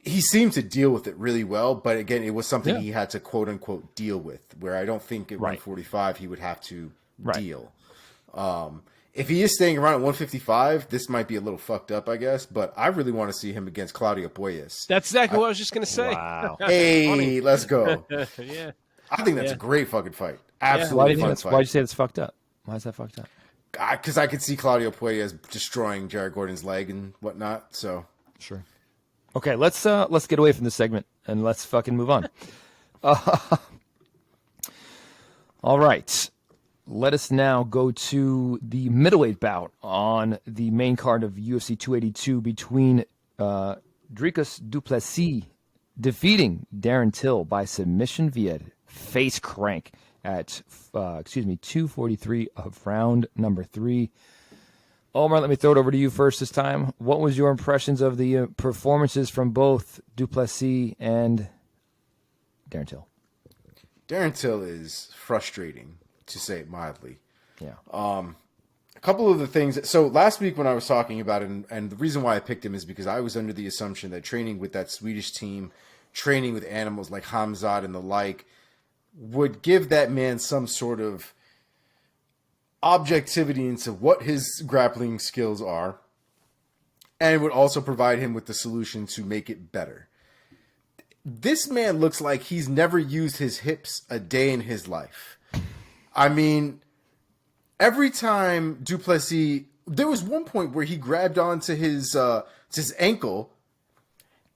He seemed to deal with it really well, but again, it was something he had to quote unquote deal with. Where I don't think at 145 he would have to deal. If he is staying around at 155, this might be a little fucked up, I guess. But I really want to see him against Claudio Puelles. That's exactly what I was just going to say. Wow. Hey, let's go. Yeah. I think that's a great fucking fight. Absolutely fun fight. Why'd you say it's fucked up? Why is that fucked up? Because I could see Claudio Puelles destroying Jared Gordon's leg and whatnot. So sure. Okay, let's get away from this segment and let's fucking move on. All right. let us now go to the middleweight bout on the main card of UFC 282 between Dricus du Plessis defeating Darren Till by submission via face crank at 2:43 of round number 3. Omar, let me throw it over to you first this time. What was your impressions of the performances from both du Plessis and Darren Till? Darren Till is frustrating, to say it mildly. Yeah. A couple of the things. So last week when I was talking about it, and the reason why I picked him is because I was under the assumption that training with that Swedish team, training with animals like Hamzat and the like, would give that man some sort of objectivity into what his grappling skills are, and would also provide him with the solution to make it better. This man looks like he's never used his hips a day in his life. I mean, every time du Plessis, there was one point where he grabbed onto his ankle,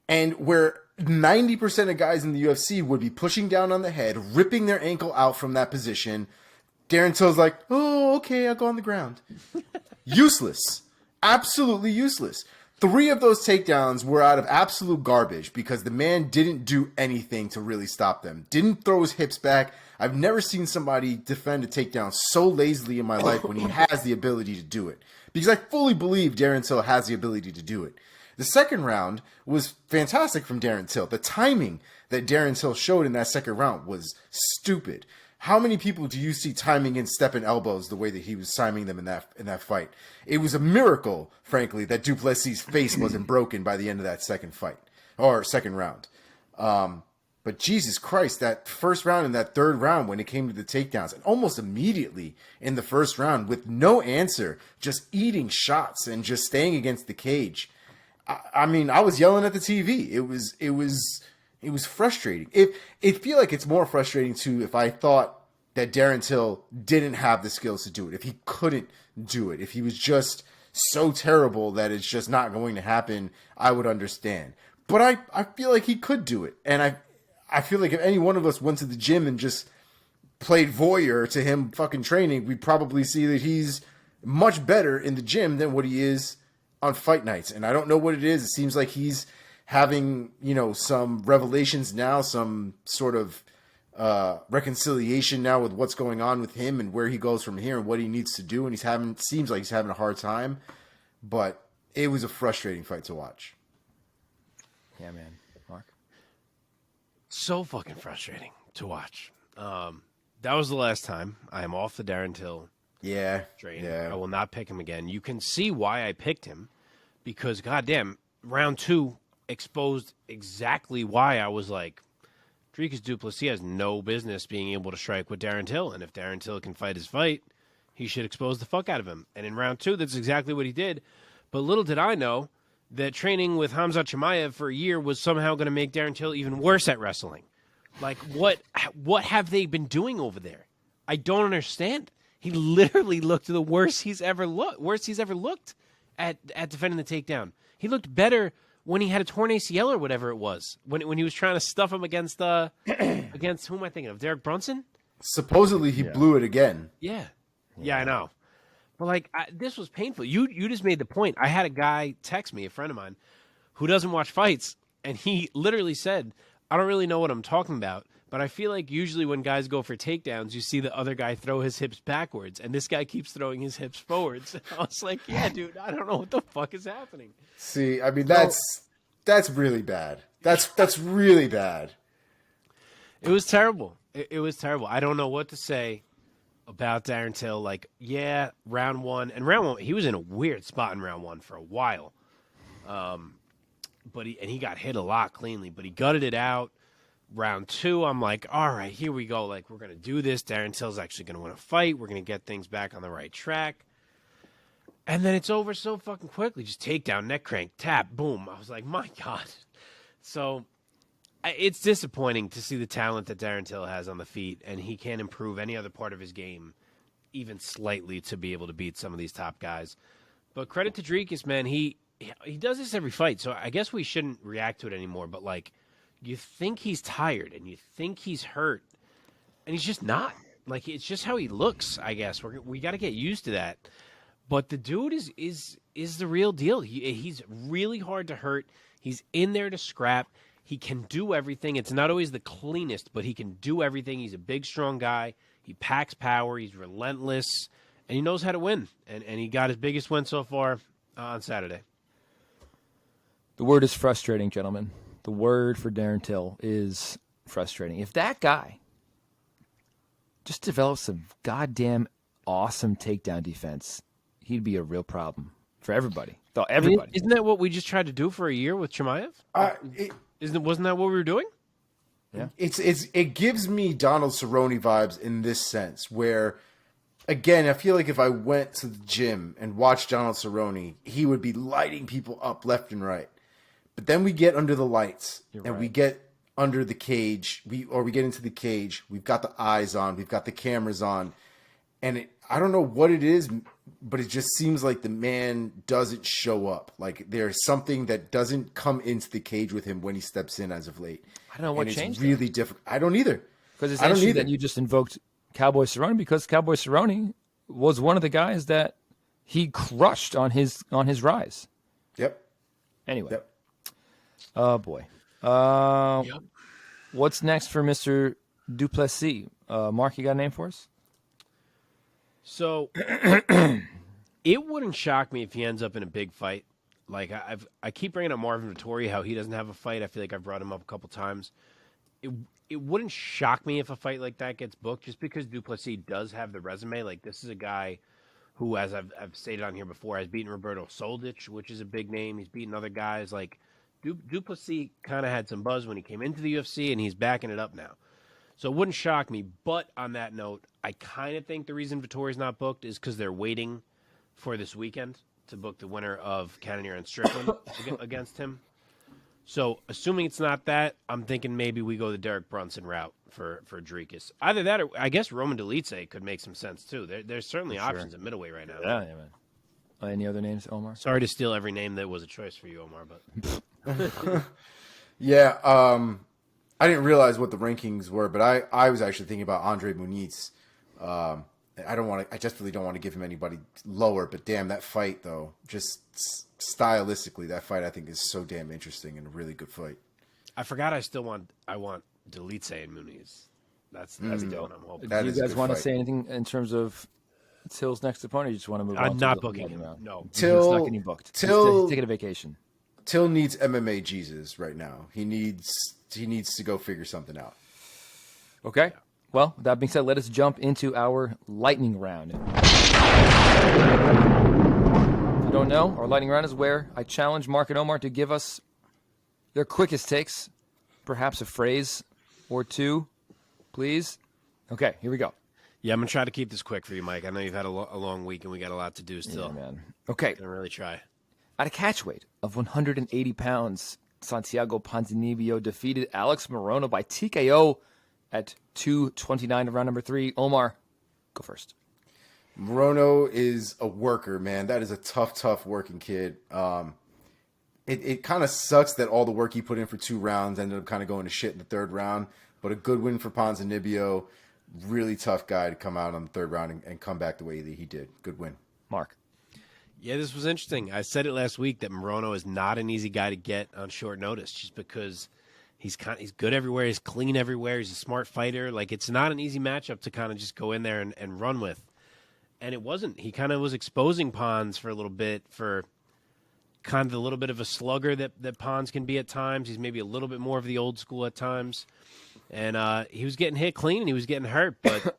and where 90% of guys in the UFC would be pushing down on the head, ripping their ankle out from that position. Darren Till's like, oh, okay, I'll go on the ground. Useless. Absolutely useless. 3 of those takedowns were out of absolute garbage because the man didn't do anything to really stop them. Didn't throw his hips back. I've never seen somebody defend a takedown so lazily in my life when he has the ability to do it. Because I fully believe Darren Till has the ability to do it. The second round was fantastic from Darren Till. The timing that Darren Till showed in that second round was stupid. How many people do you see timing in stepping elbows the way that he was timing them in that fight? It was a miracle, frankly, that du Plessis' face wasn't broken by the end of that second round. But Jesus Christ, that first round and that third round when it came to the takedowns, and almost immediately in the first round with no answer, just eating shots and just staying against the cage. I mean, I was yelling at the TV. It was frustrating. It feel like it's more frustrating too if I thought that Darren Till didn't have the skills to do it, if he couldn't do it, if he was just so terrible that it's just not going to happen, I would understand. But I feel like he could do it. And I feel like if any one of us went to the gym and just played voyeur to him fucking training, we'd probably see that he's much better in the gym than what he is on fight nights. And I don't know what it is. It seems like he's having, some revelations now, some sort of reconciliation now with what's going on with him and where he goes from here and what he needs to do. And seems like he's having a hard time, but it was a frustrating fight to watch. Yeah, man. Mark? So fucking frustrating to watch. That was the last time. I am off the Darren Till train. Yeah. I will not pick him again. You can see why I picked him because, goddamn, round 2 exposed exactly why I was like, Dricus du Plessis has no business being able to strike with Darren Till, and if Darren Till can fight his fight, he should expose the fuck out of him. And in round 2, that's exactly what he did. But little did I know that training with Hamzat Chimaev for a year was somehow going to make Darren Till even worse at wrestling. Like, what have they been doing over there? I don't understand. He literally looked the worst he's ever looked at defending the takedown. He looked better when he had a torn ACL or whatever it was. When he was trying to stuff him against against who am I thinking of? Derek Brunson? Supposedly he blew it again. Yeah, I know. But this was painful. You just made the point. I had a guy text me, a friend of mine, who doesn't watch fights, and he literally said, I don't really know what I'm talking about, but I feel like usually when guys go for takedowns, you see the other guy throw his hips backwards, and this guy keeps throwing his hips forwards. I was like, yeah, dude, I don't know what the fuck is happening. See, I mean, that's really bad. That's really bad. It was terrible. It was terrible. I don't know what to say about Darren Till. Round 1. And round 1, he was in a weird spot in round 1 for a while. But he got hit a lot cleanly, but he gutted it out. Round 2, I'm like, all right, here we go. We're going to do this. Darren Till's actually going to win a fight. We're going to get things back on the right track. And then it's over so fucking quickly. Just takedown, neck crank, tap, boom. I was like, my God. So it's disappointing to see the talent that Darren Till has on the feet, and he can't improve any other part of his game even slightly to be able to beat some of these top guys. But credit to Dricus, man. He does this every fight, so I guess we shouldn't react to it anymore. But, you think he's tired, and you think he's hurt, and he's just not. Like, it's just how he looks, I guess. We got to get used to that. But the dude is the real deal. He's really hard to hurt. He's in there to scrap. He can do everything. It's not always the cleanest, but he can do everything. He's a big, strong guy. He packs power. He's relentless. And he knows how to win. And he got his biggest win so far on Saturday. The word is frustrating, gentlemen. The word for Darren Till is frustrating. If that guy just develops some goddamn awesome takedown defense, he'd be a real problem for everybody. Everybody. Isn't that what we just tried to do for a year with Chimaev? Wasn't that what we were doing? Yeah. It gives me Donald Cerrone vibes in this sense, where, again, I feel like if I went to the gym and watched Donald Cerrone, he would be lighting people up left and right. But then we get under the lights we get under the cage, we get into the cage. We've got the eyes on, we've got the cameras on, and I don't know what it is, but it just seems like the man doesn't show up. Like there's something that doesn't come into the cage with him when he steps in as of late. I don't know what changed. It's really difficult. I don't either. Because it's interesting that you just invoked Cowboy Cerrone, because Cowboy Cerrone was one of the guys that he crushed on his rise. Yep. Anyway. Yep. Oh boy. Yep. What's next for Mr. Duplessis? Mark, you got a name for us? So it wouldn't shock me if he ends up in a big fight. Like I keep bringing up Marvin Vettori, how he doesn't have a fight. I feel like I've brought him up a couple times. It wouldn't shock me if a fight like that gets booked, just because Duplessis does have the resume. Like, this is a guy who, as I've stated on here before, has beaten Roberto Soldic, which is a big name. He's beaten other guys. Like, Duplessis kind of had some buzz when he came into the UFC, and he's backing it up now. So it wouldn't shock me. But on that note, I kind of think the reason Vettori's not booked is because they're waiting for this weekend to book the winner of Cannonier and Strickland against him. So assuming it's not that, I'm thinking maybe we go the Derek Brunson route for Dricus. Either that, or I guess Roman Dolidze could make some sense too. There's certainly options at middleweight right now. Yeah, man. Any other names, Omar? Sorry to steal every name that was a choice for you, Omar, but Yeah, I didn't realize what the rankings were, but I was actually thinking about Andre Muniz. I just really don't want to give him anybody lower, but damn, that fight though, just stylistically, that fight I think is so damn interesting and a really good fight. I forgot I want Dolidze and Muniz. That's the one I'm hoping. Do you guys want to say anything in terms of Till's next opponent, or you just want to move on? I'm not booking him. No. Till, he's not getting booked. He's taking a vacation. Till needs MMA Jesus right now. He needs to go figure something out. Okay. Well, with that being said, let us jump into our lightning round. If you don't know, our lightning round is where I challenge Mark and Omar to give us their quickest takes, perhaps a phrase or two, please. Okay, here we go. Yeah, I'm going to try to keep this quick for you, Mike. I know you've had a long week and we got a lot to do still. Yeah, man. Okay. I'm going to really try. At a catch weight of 180 pounds, Santiago Ponzinibbio defeated Alex Morono by TKO at 229 of round number 3. Omar, go first. Morono is a worker, man. That is a tough working kid. It kind of sucks that all the work he put in for 2 rounds ended up kind of going to shit in the 3rd round, but a good win for Ponzinibbio. Really tough guy to come out on the 3rd round and come back the way that he did. Good win. Mark. Yeah, this was interesting. I said it last week that Morono is not an easy guy to get on short notice, just because he's good everywhere, he's clean everywhere, he's a smart fighter. Like, it's not an easy matchup to kind of just go in there and run with. And it wasn't. He kind of was exposing Pons for a little bit, for kind of a little bit of a slugger that Pons can be at times. He's maybe a little bit more of the old school at times. And he was getting hit clean and he was getting hurt, but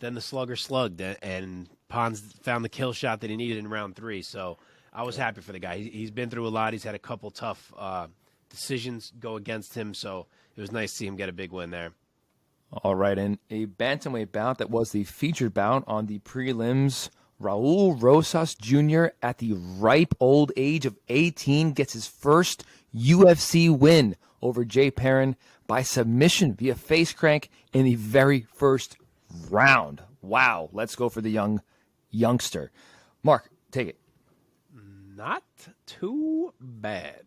then the slugger slugged, and Pons found the kill shot that he needed in round 3. So I was happy for the guy. He's been through a lot. He's had a couple tough decisions go against him, so it was nice to see him get a big win there. All right, and a bantamweight bout that was the featured bout on the prelims. Raul Rosas Jr. at the ripe old age of 18 gets his first UFC win over Jay Perrin by submission via face crank in the very first round. Wow, let's go for the youngster. Mark, take it. Not too bad.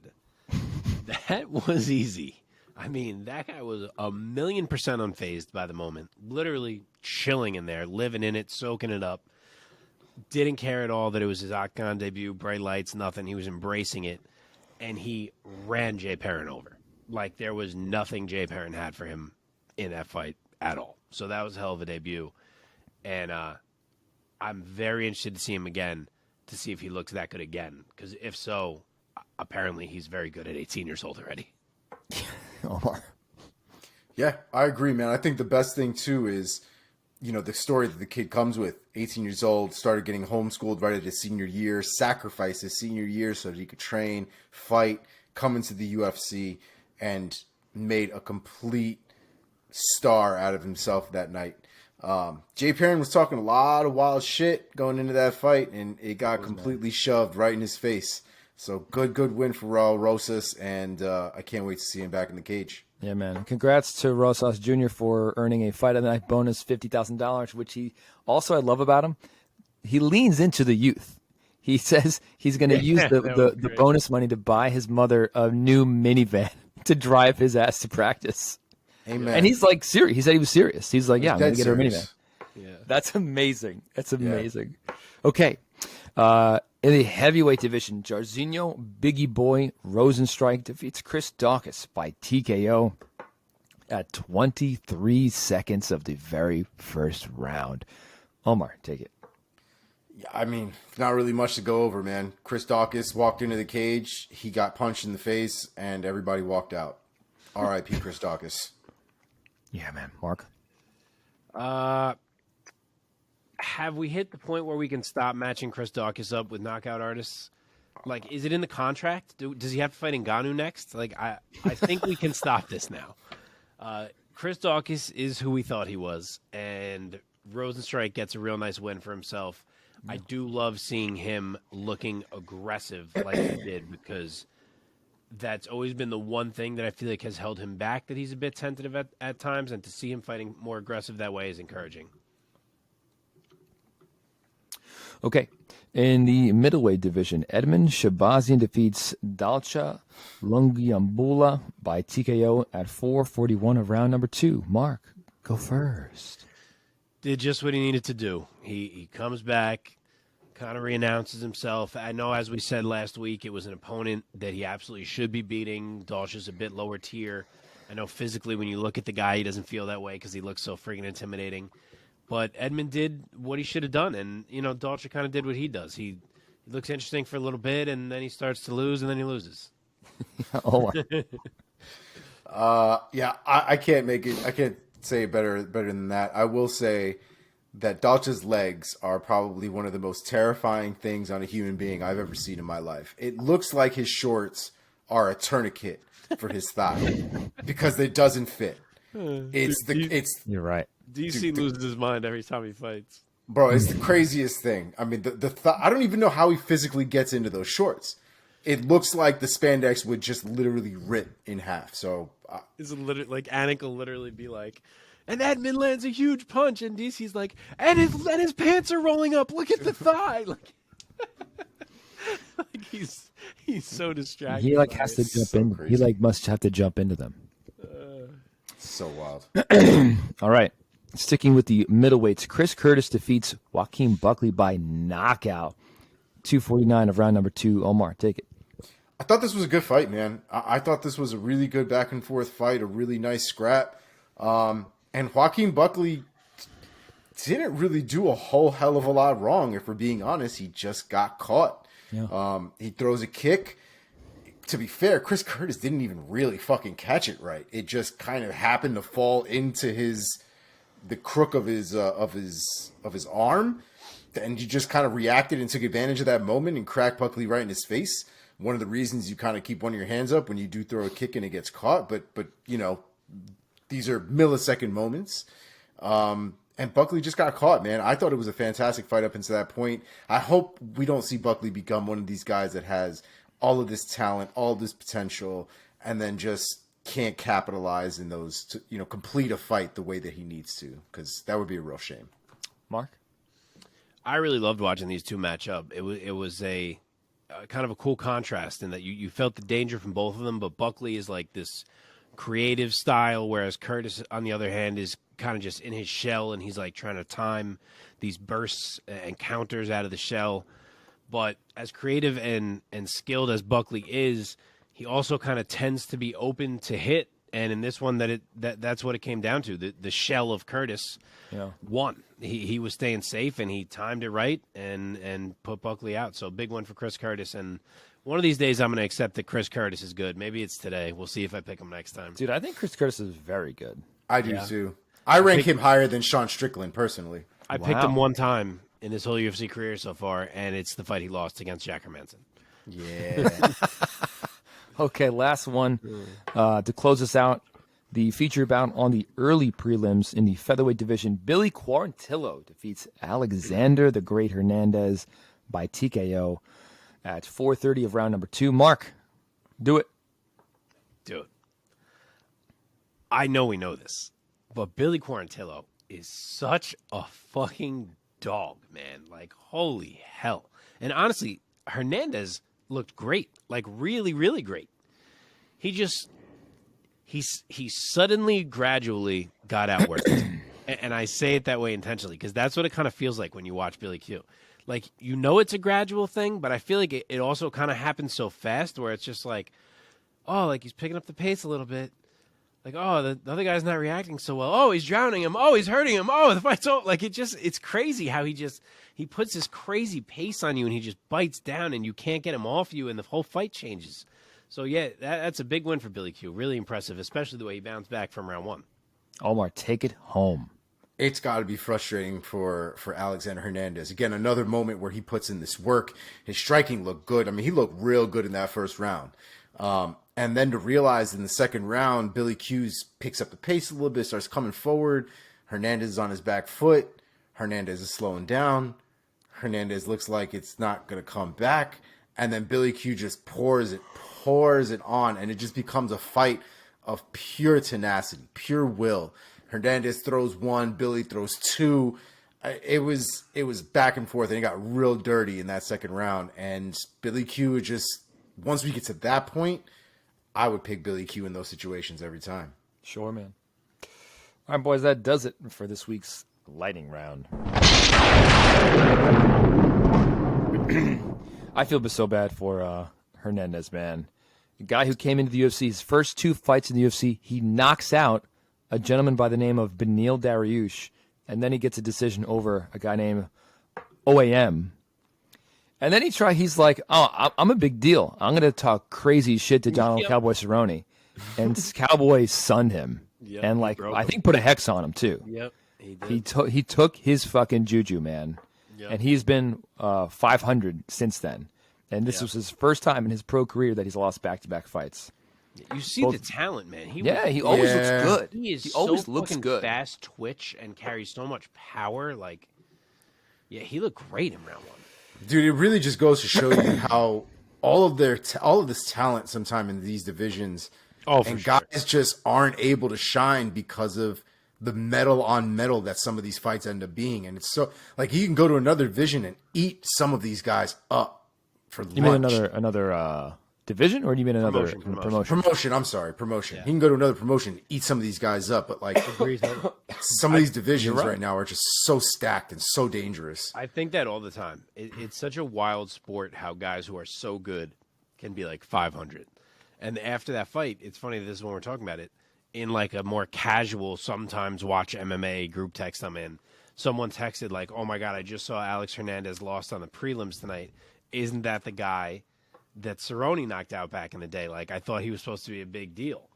That was easy. I mean, that guy was 1,000,000% unfazed by the moment. Literally chilling in there, living in it, soaking it up. Didn't care at all that it was his Octagon debut, bright lights, nothing. He was embracing it, and he ran Jay Perrin over. Like, there was nothing Jay Perrin had for him in that fight at all. So that was a hell of a debut. And I'm very interested to see him again, to see if he looks that good again. Because if so, apparently he's very good at 18 years old already. Omar. Yeah, I agree, man. I think the best thing, too, is, you know, the story that the kid comes with. 18 years old, started getting homeschooled right at his senior year, sacrificed his senior year so that he could train, fight, come into the UFC, and made a complete star out of himself that night. Jay Perrin was talking a lot of wild shit going into that fight, and it got completely shoved right in his face. So good win for Raul Rosas, and I can't wait to see him back in the cage. Yeah, man. Congrats to Rosas Jr. for earning a Fight of the Night bonus, $50,000, which he also, I love about him, he leans into the youth. He says he's going to use the bonus money to buy his mother a new minivan to drive his ass to practice. Amen. And he's like serious. He said he was serious. He's like, yeah, I'm going to get her a minivan. Yeah. That's amazing. That's amazing. Yeah. Okay. In the heavyweight division, Jairzinho Biggie Boy Rosenstrike defeats Chris Daukaus by TKO at 23 seconds of the very first round. Omar, take it. Yeah, I mean, not really much to go over, man. Chris Daukaus walked into the cage, he got punched in the face, and everybody walked out. R.I.P. Chris Daukaus. Yeah, man. Mark? Have we hit the point where we can stop matching Chris Daukaus up with knockout artists? Like, is it in the contract? Does he have to fight Ngannou next? Like, I think we can stop this now. Chris Daukaus is who we thought he was, and Rosenstrike gets a real nice win for himself. Yeah. I do love seeing him looking aggressive like he did, because that's always been the one thing that I feel like has held him back, that he's a bit tentative at times, and to see him fighting more aggressive that way is encouraging. Okay. In the middleweight division, Edmund Shabazian defeats Dalcha Lungiambula by TKO at 4:41 of round number 2. Mark, go first. Did just what he needed to do. He comes back, kind of reannounces himself. I know, as we said last week, it was an opponent that he absolutely should be beating. Dalcha's a bit lower tier. I know physically when you look at the guy, he doesn't feel that way because he looks so freaking intimidating. But Edmund did what he should have done, and, you know, Dalcha kind of did what he does. He looks interesting for a little bit, and then he starts to lose, and then he loses. Yeah, I can't make it. I can't say it better than that. I will say that Dalcha's legs are probably one of the most terrifying things on a human being I've ever seen in my life. It looks like his shorts are a tourniquet for his thigh because it doesn't fit. You're right. DC loses his mind every time he fights. Bro, it's the craziest thing. I mean, I don't even know how he physically gets into those shorts. It looks like the spandex would just literally rip in half. So it's literally like Anik will literally be like, and Edmund lands a huge punch, and DC's like, and his pants are rolling up. Look at the thigh. Like he's so distracted. He has to jump in. Crazy. He must have to jump into them. So wild. All right. Sticking with the middleweights, Chris Curtis defeats Joaquin Buckley by knockout. 2:49 of round number 2. Omar, take it. I thought this was a good fight, man. I thought this was a really good back and forth fight, a really nice scrap. And Joaquin Buckley didn't really do a whole hell of a lot wrong, if we're being honest. He just got caught. Yeah. He throws a kick. To be fair, Chris Curtis didn't even really fucking catch it right. It just kind of happened to fall into the crook of his arm, and you just kind of reacted and took advantage of that moment and cracked Buckley right in his face. One of the reasons you kind of keep one of your hands up when you do throw a kick and it gets caught, but you know, these are millisecond moments. And Buckley just got caught, man. I thought it was a fantastic fight up until that point. I hope we don't see Buckley become one of these guys that has all of this talent, all of this potential, and then just can't capitalize in those to, you know, complete a fight the way that he needs to, because that would be a real shame. Mark? I really loved watching these two match up. It was a kind of a cool contrast in that you felt the danger from both of them, but Buckley is like this creative style, whereas Curtis, on the other hand, is kind of just in his shell, and he's like trying to time these bursts and counters out of the shell. But as creative and skilled as Buckley is, he also kind of tends to be open to hit. And in this one, that's what it came down to. The shell of Curtis won. He was staying safe, and he timed it right and put Buckley out. So big one for Chris Curtis. And one of these days, I'm going to accept that Chris Curtis is good. Maybe it's today. We'll see if I pick him next time. Dude, I think Chris Curtis is very good. I do too. I rank him higher than Sean Strickland personally. I picked him one time in his whole UFC career so far, and it's the fight he lost against Jack Hermanson. Yeah. Okay, last one to close us out. The feature bout on the early prelims in the featherweight division. Billy Quarantillo defeats Alexander the Great Hernandez by TKO at 4:30 of round number 2. Mark, do it. Dude, I know we know this, but Billy Quarantillo is such a fucking dog, man. Like, holy hell. And honestly, Hernandez looked great, like really, really great. He suddenly, gradually got outworked. And I say it that way intentionally because that's what it kind of feels like when you watch Billy Q. Like, you know it's a gradual thing, but I feel like it also kind of happens so fast where it's just like, oh, like he's picking up the pace a little bit. Like, oh, the other guy's not reacting so well. Oh, he's drowning him. Oh, he's hurting him. Oh, the fight's over. Like, it's crazy how he puts this crazy pace on you and he just bites down and you can't get him off you and the whole fight changes. So, yeah, that's a big win for Billy Q. Really impressive, especially the way he bounced back from round 1. Omar, take it home. It's got to be frustrating for Alexander Hernandez. Again, another moment where he puts in this work. His striking looked good. I mean, he looked real good in that first round. And then to realize in the second round, Billy Q picks up the pace a little bit, starts coming forward. Hernandez is on his back foot. Hernandez is slowing down. Hernandez looks like it's not going to come back. And then Billy Q just pours it on, and it just becomes a fight of pure tenacity, pure will. Hernandez throws 1, Billy throws 2. It was back and forth, and it got real dirty in that second round. And Billy Q just, once we get to that point, I would pick Billy Q in those situations every time. Sure, man. All right, boys, that does it for this week's lightning round. I feel so bad for Hernandez, man. The guy who came into the UFC, his first 2 fights in the UFC, he knocks out a gentleman by the name of Beneil Dariush, and then he gets a decision over a guy named OAM. And then he's like, oh, I'm a big deal. I'm going to talk crazy shit to Donald Cowboy Cerrone. And Cowboy sunned him. Yep, and, like, I think put a hex on him, too. Yep, he did. He took his fucking juju, man. Yep. And he's been 500 since then. And this was his first time in his pro career that he's lost back-to-back fights. You see the talent, man. He always looks good. He always looks good. Fast twitch and carries so much power. Like, yeah, he looked great in round 1. Dude, it really just goes to show you how all of this talent sometime in these divisions, guys just aren't able to shine because of the metal on metal that some of these fights end up being. And it's so, like, you can go to another division and eat some of these guys up for lunch. You mean another division, or do you mean another promotion? I'm sorry, promotion. Yeah. You can go to another promotion and eat some of these guys up, but like some of these divisions right now are just so stacked and so dangerous. I think that all the time. It's such a wild sport how guys who are so good can be like 500. And after that fight, it's funny that this is when we're talking about it, in like a more casual, sometimes watch MMA group text I'm in, someone texted like, oh my God, I just saw Alex Hernandez lost on the prelims tonight. Isn't that the guy that Cerrone knocked out back in the day? Like, I thought he was supposed to be a big deal.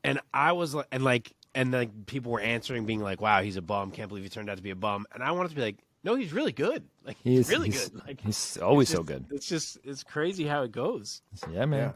And I was like, and people were answering being like, wow, he's a bum. Can't believe he turned out to be a bum. And I wanted to be like, no, he's really good. Like, he's really good. Like, he's always so good. It's crazy how it goes. Yeah, man. Yeah.